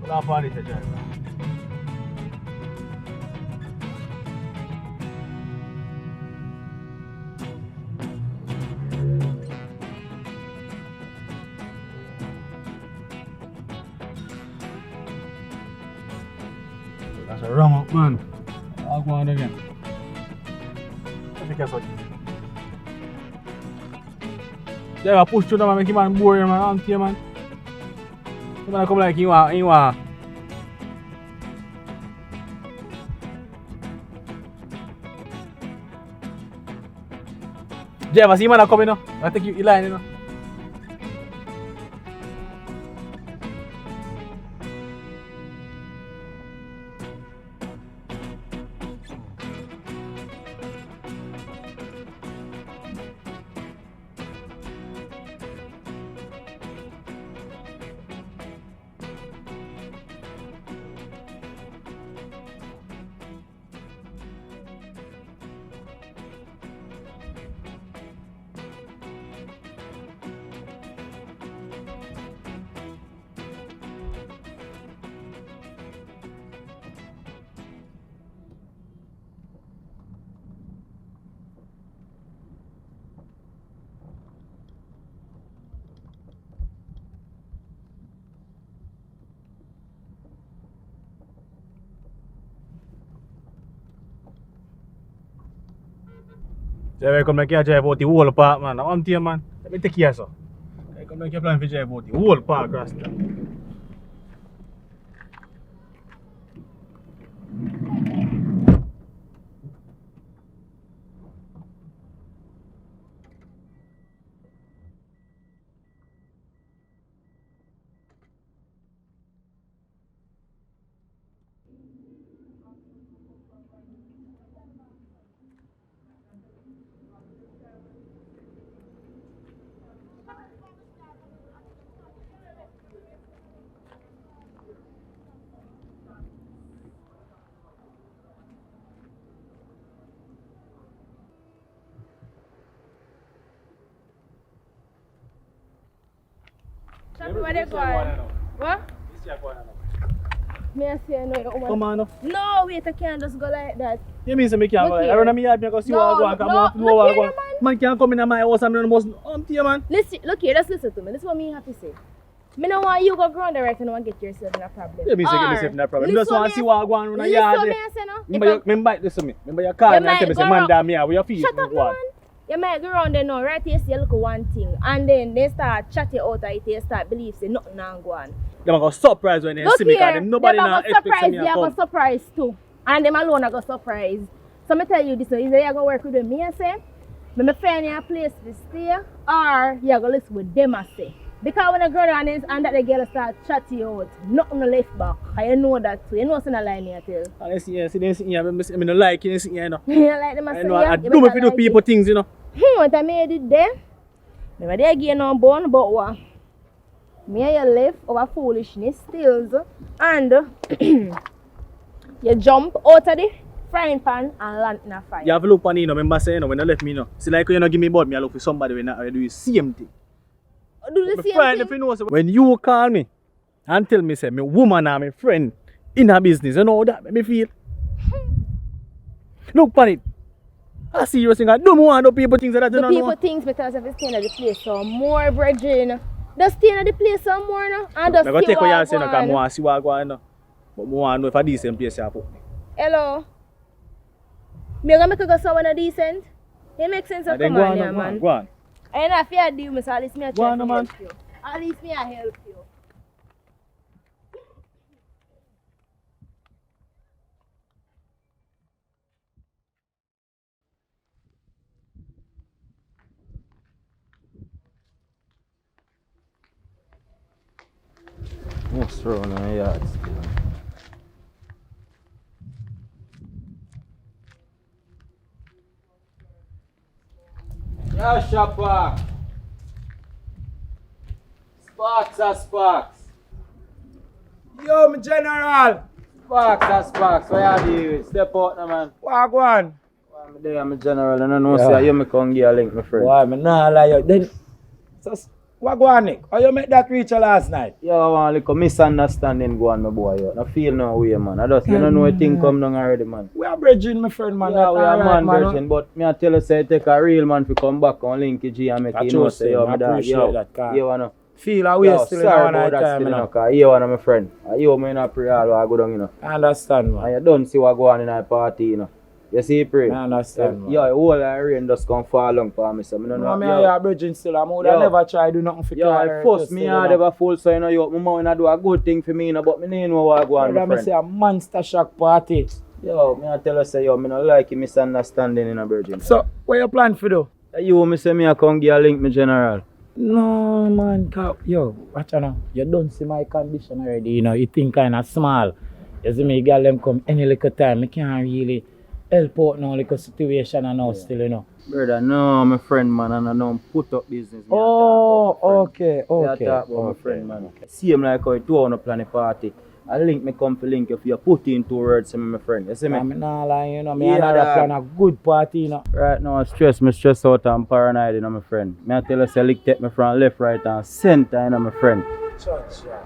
Wala party sa dyan. That's a wrong up man. I'll go on again. I think that's what. Yeah, I push through the man, make him man boring man, auntie man. You wanna come like you want. Jeff, I see man coming now. I think you line, you know. Saya come like drive out the whole park man. I'm here man. Let me take care so. I come like plan to drive out the whole park Rasta. Where they going? What? Me I say no, you Come on no. No, wait, I can't just go like that. You mean say me can't go like I run a me yard me go see what I go and come look here, man can't come in my house and me must here man. Listen, look here, just listen to me. This is what me have to say. Me don't want you go ground direct and want get yourself in a problem. You mean say get yourself in a problem. You just want to see what I go on in a yard. Listen me I say no. Remember your call and tell me say man damn me how you feel. Shut up man. You might go around there now, right? You see a look at one thing, and then they start chatting out of it, they start believe say nothing not going. Them go surprise when they see me because them nobody now expect me to come. They go surprise too. And them alone are go surprise. So me tell you this, so either you go work with them, me I say, me find you a place to stay, or you go listen with them I say. Because when I go down and that the girl start chatting you out, nothing no left back. I know that too. You know something like me I tell. And they see them sitting here, I don't like you sitting here, you know. You like them I I say, know, yeah? I do me for do people things, you know. What I made it there? Never they again on bone, but what? Me and you left over foolishness stills and you jump out of the frying pan and land in a fire. You have to look on me, you know, remember saying, you know, when you left me, you know. See, like when you don't give me blood, I look for somebody when I do the same thing. Do the same friend, thing? if you know, so when you call me and tell me, say, my woman and my friend in her business, you know how that make me feel? Look on it. I see you saying, I don't want to people things that you the don't people know. things because if you stay in the place some more, brethren. Just stay in the place some more now and just I'm going to see take what what you're saying, because I going. want to see what going on. But I want to know if a decent place you put me. Hello? Me gonna make you go somewhere decent? It makes sense to come on here, man. Go on. I know if you do me, so at least me I Go try on, to man. help you. At least me I help you. What's wrong in the yard? Yeah, shopper. Sparks are sparks. Yo, my general. Sparks are sparks. What you do? Step out now, man. What go on? I'm there, I'm a general. I don't know, say, you me come give a link, my friend. Why, me nah lie you. Then, so, what go on, Nick? How you make that reach last night? Yo, I want a little misunderstanding go on, my boy. Yo. I feel no way, man. I just, you don't know a thing come down already, man. We are bridging, my friend, man. Yeah, we are right, man bridging, but me I tell you, say, take a real man to come back and link G and make I you know, trust say, him. yo, I my dog, appreciate yo, that, car. you wanna. Feel how we Yo, still in sorry our about night that time, still, you know. cause you wanna, my friend. You me in a prayer all I go down, you know. I understand, man. And you don't see what go on in our party, you know. You see, pray. I understand, man. Yo, the whole rain just come fall on for me, so me don't know. No, me Yo. and you are bridging still. I would have never tried do nothing for Yo, I force me hard ever full, so you know, yo, my mom do a good thing for me, you know, but me don't know what go on, my me friend. say a monster shock party. Yo, me I tell you, say, yo, me don't like you misunderstanding in a virgin. So, what you plan for do? You, me say me I come give a link, me general. No, man, yo, watch out now. You don't see my condition already, you know. You think kind of small. You see me, girl, them come any little time. I can't really help out now, little situation and now still, you know. Brother, no, my friend, man, and I don't put up business. Oh, okay. I talk about my friend, man. Same like how you two on a plan a party. I link me come to link if you put in 2 words to me, my friend. You see me? I'm not lying, you know. Me another plan a good party, you know. Right now, me stress out and paranoid, you know, my friend. Me I tell you, say, lick take me from left, right, and center, you know, my friend.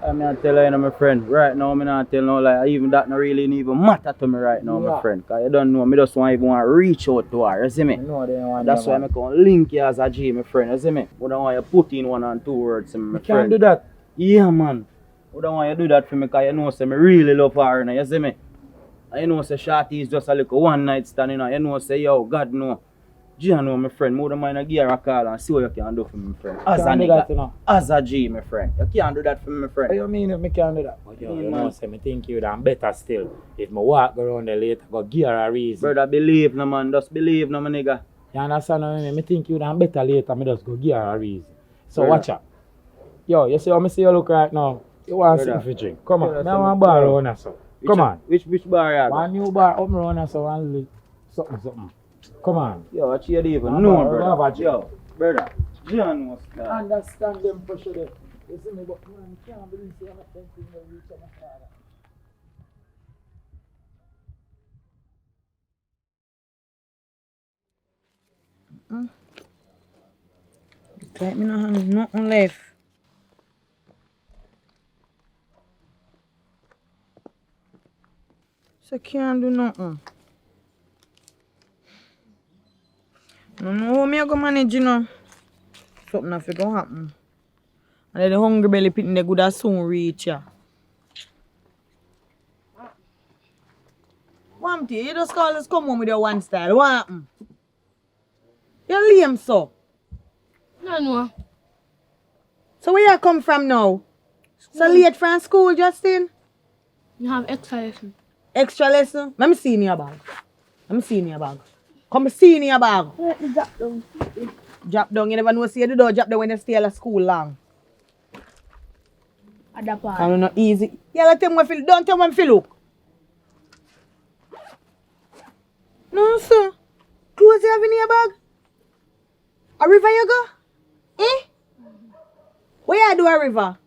I mean, I tell you, you know, my friend, right now, me not tell no lie, even that not really even matter to me right now, my friend. Cause you don't know, me just want to reach out to her, you see me? That's why I can link you as a G, my friend, you see me? I don't want you put in 1 and 2 words, my friend. Can't do that. Yeah, man. I don't want you to do that for me, cause you know, say, me really love her, you know, you see me? And you know, say, Shorty is just a little one night stand, you know, you know, say, yo, God, no. G, I know, my friend, more than mind I give her a call and see what you can do for me, my friend. As a nigga, you know. as a G, my friend. You can't do that for me, my friend. What you mean if me can't do that? But yo, you know, say, me think you done better still. If me walk around there later, go give her a reason. Brother, believe no, man. Just believe no, my nigga. You understand what I mean? Me think you done better later, me just go give her a reason. So Brother. watch out. Yo, you see how me see you look right now? You want something for drink? Come on, me want bar around here, so. Come on. Which bar you One new bar up around here, so one little something. Come on. Yo, what you even One know, bar, brother? one bar, Yo, brother. John was Understand them for sure. You see me, but man, can't believe you not thinking you reach my father. Like me not have nothing left. So can't do nothing. No know how me I go manage, you know. Something have to go happen. And then the hungry belly pit they good as soon reach ya. Wampty, you just call us come home with your one style. What happen? You lame so. No. So where you come from now? So late from school, Justin? You have extra lesson. Extra lesson? Let me see in your bag. Come see in your bag. Let me drop down. Drop down. You never know see you do drop down when you stay at school long. At that part. Kind of not easy. Yeah, don't tell me when feel look. No, sir. Clothes you have in your bag? A river you go? Eh? Where you do a river?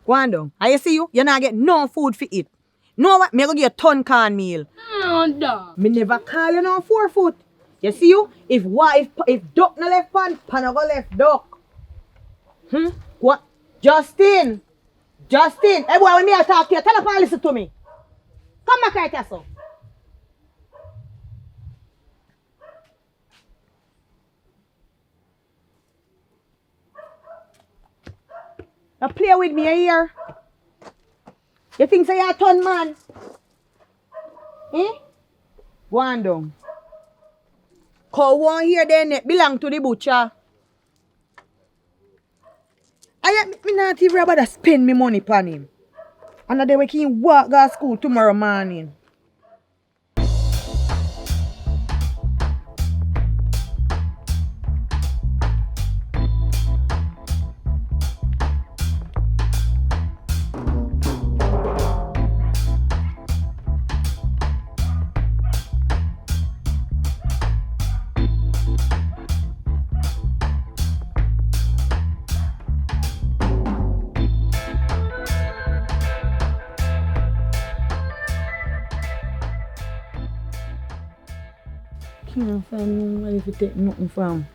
Go on down. I see you. You not get no food for eat. No what? Me go give you a ton corn meal. No. Me never call you no 4 foot. You see you? If duck no left pan no go left duck. What? Justin. Hey boy, when me I talk to you, tell up and listen to me. Come back right here, so. Now play with me here. You think say you a ton man? Eh? Go on down. Cow one here then belong to the butcher. Me not even about to spend me money on him. Another way can walk go to school tomorrow morning. Can't find nobody to take nothing from.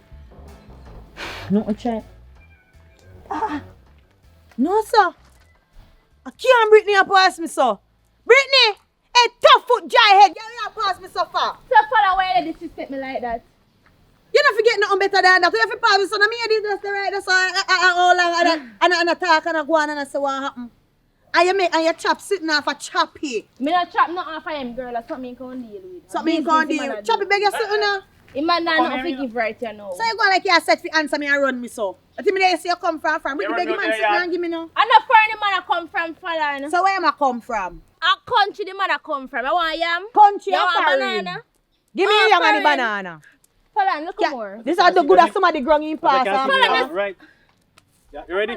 Nothing check. No, sir. I can't Brittany and pass me, so. Brittany! A tough foot dry head. You can't pass me so far. So follow why you disrespect me like that? You don't forget nothing better than that. You have to pass me, so now me did this the right. That's all and I talk and I go on and I say what happened. And you chop sitting off a chop here. Me not chop nothing off of him, girl. That's something you can deal with. Something you can deal with. Chop it beg you sitting now. He man not forgive right you know. So you go like you set for answer me and run me so. But me there you say you come from. Bring the beg man sitting and give me now. I know where the man come from, Fallon. So where am I come from? A country the man come from. I want yam. Country you or want foreign? banana? Give me a yam and the banana. Fallon, look more. This is the good as somebody grung in pass. Right. Yeah, you ready?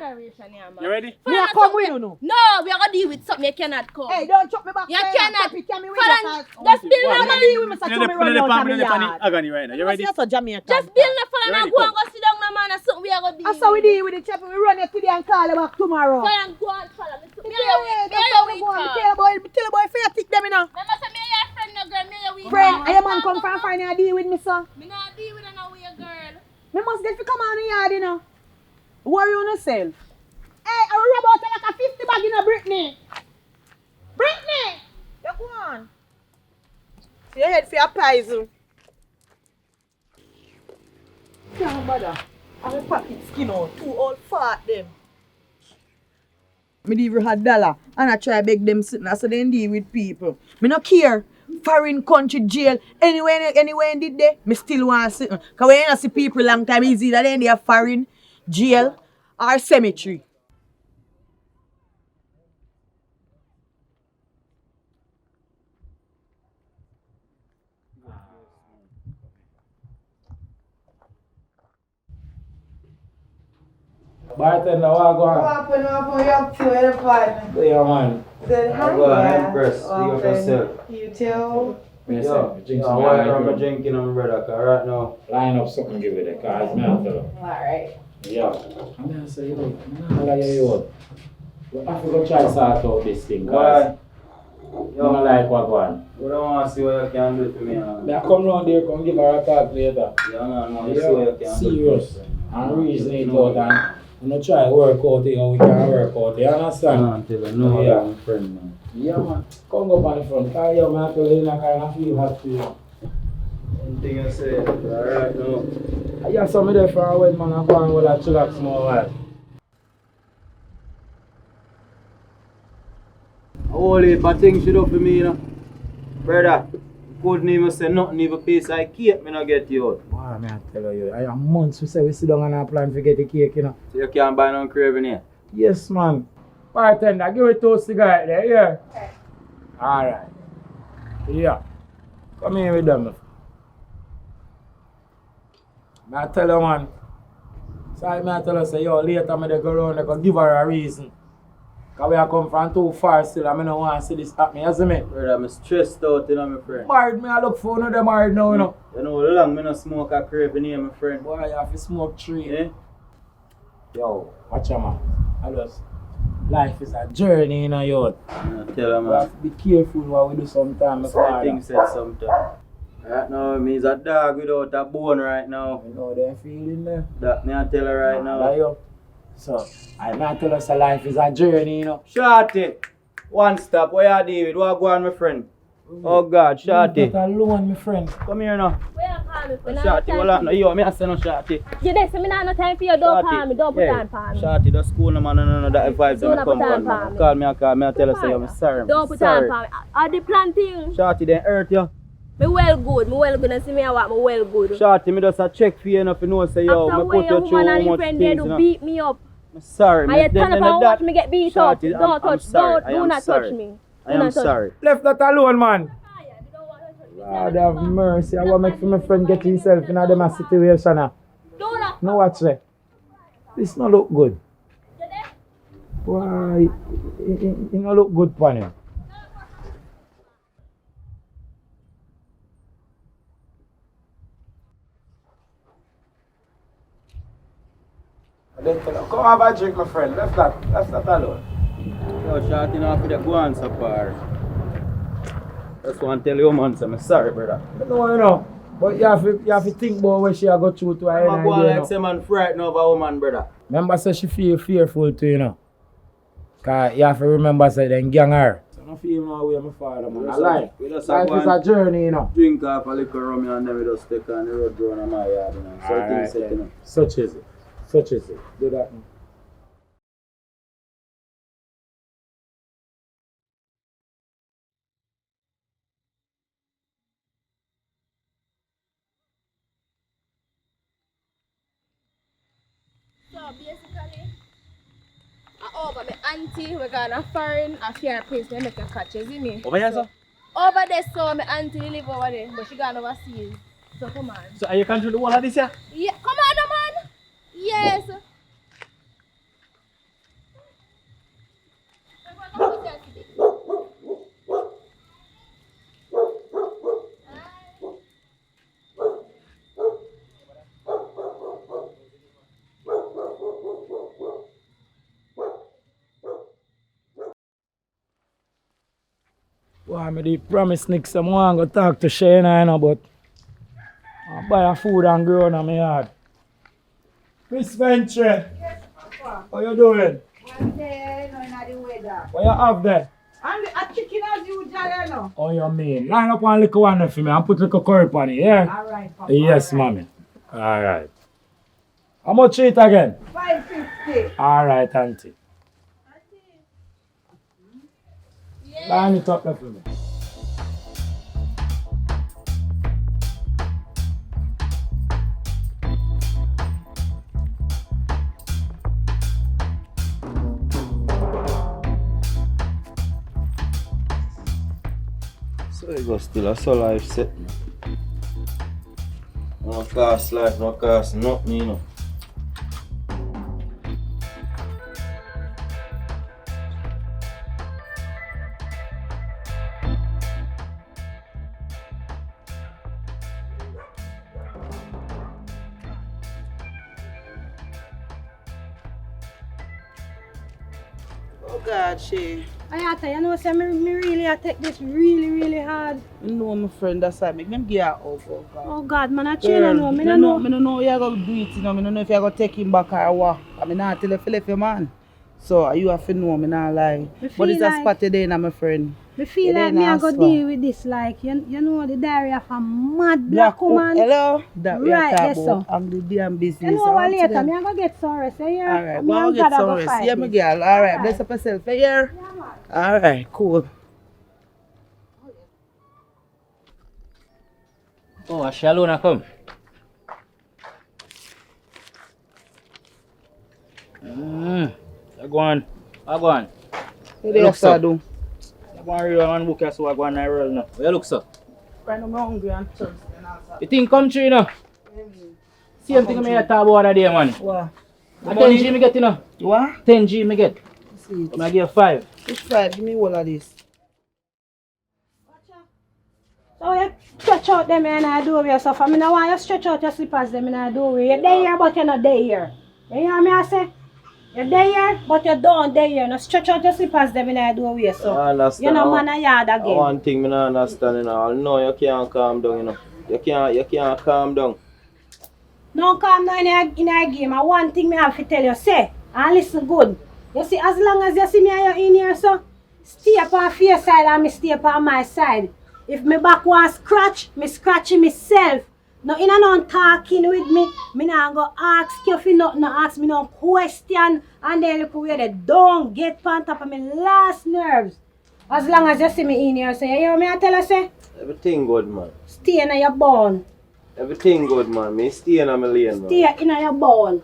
You ready? Me a come with you now. No, we are going to deal with something you cannot come. Hey, don't chop me back. You cannot. Fallon, Just build I'm the not dealing with me so me run out of me yard. Agony right now. You ready? Just build the Fallon and go and go sit down no man and something we are going to deal with. That's how we deal with the chop. We run it today and call you back tomorrow. Fallon, go on, Fallon. Me Tell the boy for you tick them in now. Remember say me your friend no girl, me your weak. Friend, and your man come from fine and deal with me sir. Me not deal with no way girl. Me must get to come on the yard you know. Worry on yourself. Hey, I will rub out like a 50 bag in a Brittany. Brittany! You go on. See your head for your poison. Can't bother. I'm a pocket skin out. Too old fat them. Me even had $1 and I try beg them sitting so they deal with people. Me no care. Foreign country jail. Anywhere in did they, me still want to sit. Because when you see people long time, it's either they in their foreign jail or cemetery. Bartender, what go on? What happened? You up to the party? Yeah, man. Good, hi. Go ahead, Impress. Big up yourself. You too. I'm drinking on my brother, cause right now. Line up something give it a cause, me I tell you. Alright. Yeah. I'm gonna say, look, I'm not like you. But I have to go try to sort out this thing, cause you don't like what going. We don't want to see what you can do to me. I come round there, come give her a talk later. Yeah, man, you see what you can do. Serious. And reason it out and I'm not try to work out it how we can work out it, you understand? Man, tell you, no, yeah. my friend, man. Yeah, man. Come up on the front, cause you man, I tell you, I kind of feel happy. Anything you say, alright now. I got some of there for a while, man, I'm going with a chillax more while. Holy, but things you do for me, you know. Brother, Couldn't even say nothing, even piece of cake me not get you out. Boy, me I tell you, I have months we say we sit down and I plan to get the cake, you know. So you can't buy no craving here? Yes, man. Bartender, give it 2 cigarettes there, yeah? Okay. Alright. Yeah. Come here with them. I tell you, man. So I tell her, say, yo, later I go around, I go give her a reason. Because we are come from too far still, and I don't want to see this happen, you see me? Brother, I'm stressed out, you know, my friend. Married, me, I look for another married now, you know. You know, how long me not smoke a craving here, my friend. Boy, you have to smoke 3. Yeah? Yo, watch your man. I just, life is a journey, you know, yo. I tell her, man. We have to be careful what we do sometimes. Certain things said sometimes. Right now, me's a dog without a bone right now. You know that feeling there? That me I tell her right now. Like, yo. So, I might tell us that life is a journey, you know. Shorty, one stop, where you David? What go on, my friend? Oh God, Shorty. You're not alone, my friend. Come here now. Where you call me for? Shorty, hold on. No, yo, me I say no Shorty. You there, so me not no time for you. Don't call me. Don't put on for me. Shorty, the school no man, no, that vibes Don't don't come put on on, for man. me. Call me, I tell her, say I'm sorry. Don't put on for me. Are the planting? Shorty, they hurt you. Me well good and see me a what, me well good. Shorty, me just a check for you enough to know, say yo, after me put you through how much friend things, there you to know. beat me up. I'm sorry, And you turn up and watch me get beat up. Don't touch, do not touch me. I am sorry. Left that alone, man. Lord have mercy. I want to make for my friend get himself in a them situation. No, watch that. This not look good. Why? It not look good for him. Come have a drink, my friend. Left that alone. Yo, Shorty, now for the go on so far. Just want to tell you, man, so I'm sorry, brother. No, you know. But you have to think about what she a go through to her. I'm going like say man frightened over a woman, brother. Remember, say she feel fearful too, you know. Because you have to remember, say, then gang her. So I don't feel no way, my father, man. Life is a journey, you know. Drink off a liquor rum and then we just take on the road drone on my yard, you know. So things set, you know. Such is it. Such is it. Do that now. So basically, over my auntie, we're gonna foreign a fair place to make a catch, you see me? Over here, sir? Over there, so my auntie live over there, but she gone overseas. So come on. So are you control the whole of this here? Yeah, come on, man. Yes. Well, I did promise Nick someone go talk to Shayna, you know, but I buy a food and grow in my yard. Miss Venture. Yes, Papa. How you doing? I'm there, no, in the weather. What you have there? And a chicken as usual, you know. Oh, you mean? Line up one little one for me and put little curry on it, yeah? All right, Papa. Yes, all right. mommy. All right. How much it again? $5.50. All right, auntie. Line it up there for me. So you go still a so life set. No cost life, no cost nothing, you know. Oh God, she. Ayata, you know, say me really I take this really hard. You know my friend, that's why make them give her up, oh God. Oh God, man, I chill know. Me no know. Me no know you're gonna do it, you know. Me no know if you're gonna take him back or what. I mean, not tell you left your man. So you have to know, me not lie. But it's a spot today now, my friend. Me feel like me I go deal with this, like, you know, the diary of a mad black woman. Hello? That we are Right, talking yes, about sir. ugly damn business. You know what later, me I go get some rest, yeah? Alright, go get some rest. Yeah, my girl. Alright, bless up yourself, yeah? Alright, cool. Oh, I shall alone come. I go on. What do you have to do? I go on read one book so I go on and roll now. Where you look, sir? Right now I'm hungry and thirsty. You think come true, you know? Same thing me talk about that day, man. What? I 10G me get, you know? What? 10G me get. See it. I give 5. Which 5? Give me all of this. So you stretch out them in the doorway, so for me now want you stretch out your slippers them in the doorway. You're there here, but you're not there here. You hear me I say? You're there here, but you don't there here. Now stretch out your slippers them in the doorway, so I understand. you're not man a yard again. One thing I don't understand, you know. No, you can't calm down, you know. You can't calm down. No calm down in a game. And one thing me have to tell you, say, and listen good. You see, as long as you see me and you in here, so stay up on your side and me stay up on my side. If me back was scratch, me scratching myself. No in and on talking with me not go ask you for nothing, no ask me no question, and then look where they don't get on top of my last nerves. As long as you see me in here, so you hear me I tell you, say? Everything good, man. Stay in your bone. Everything good, man. Me stay in my lane, man. Stay in your bone.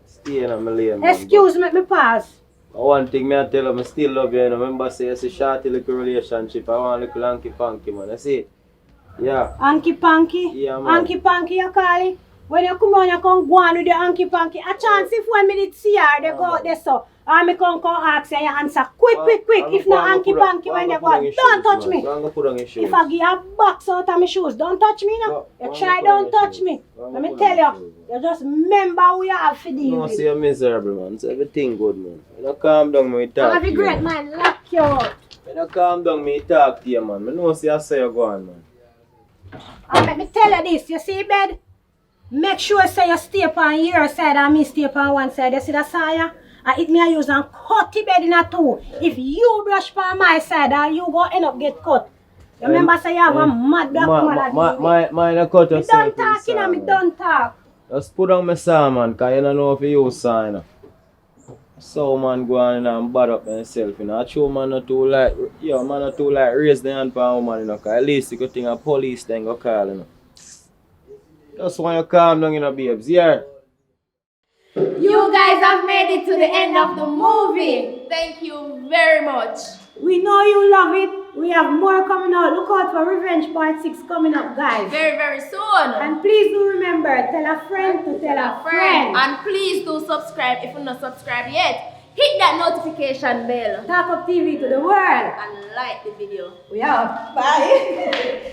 Stay in my lane, man. Excuse me pass. One thing me I tell you, I still love you, you know. Remember say it's a short little relationship. I want a little hanky panky, man. I see it. Yeah. Hanky panky? Yeah, man. Hanky panky you call it? When you come on, you come go on with the hanky panky. A chance if when me did see her, they go out there so. And me come ask you, you answer quick. If not hanky panky when you go out, don't touch me. If I give you a box out of my shoes, don't touch me now. You try, don't touch me. Let me tell you, you just remember who you have to deal No, with. see you're miserable, man. So everything good, man. You know, calm down, me talk Have to a you. great man, lock you out. You know, calm down, me talk to you, man. I know see I say you go on, man. And let me tell you this, you see bed? Make sure say you stay on your side and me stay on one side. You see that Saya? And if me I use and cut the bed in a two. If you brush on my side and you go end up get cut. You remember say you have a mad black man. Mine cut Me yourself done talking and me done talk. Just put on my saw, man, because you don't know if you use saw, you know. So man go on and bad up himself, you know. I show man not too like, man not too like raise the hand for a woman, you know, because at least you could think a police then go call, you know. Just want you calm down, you know, babes, yeah. You guys have made it to the end of the movie. Thank you very much. We know you love it. We have more coming out. Look out for Revenge Part 6 coming up, guys. Very, very soon. And please do remember, tell a friend to tell a friend. And please do subscribe if you're not subscribed yet. Hit that notification bell. Talkup TV to the world. And like the video. We out. Bye.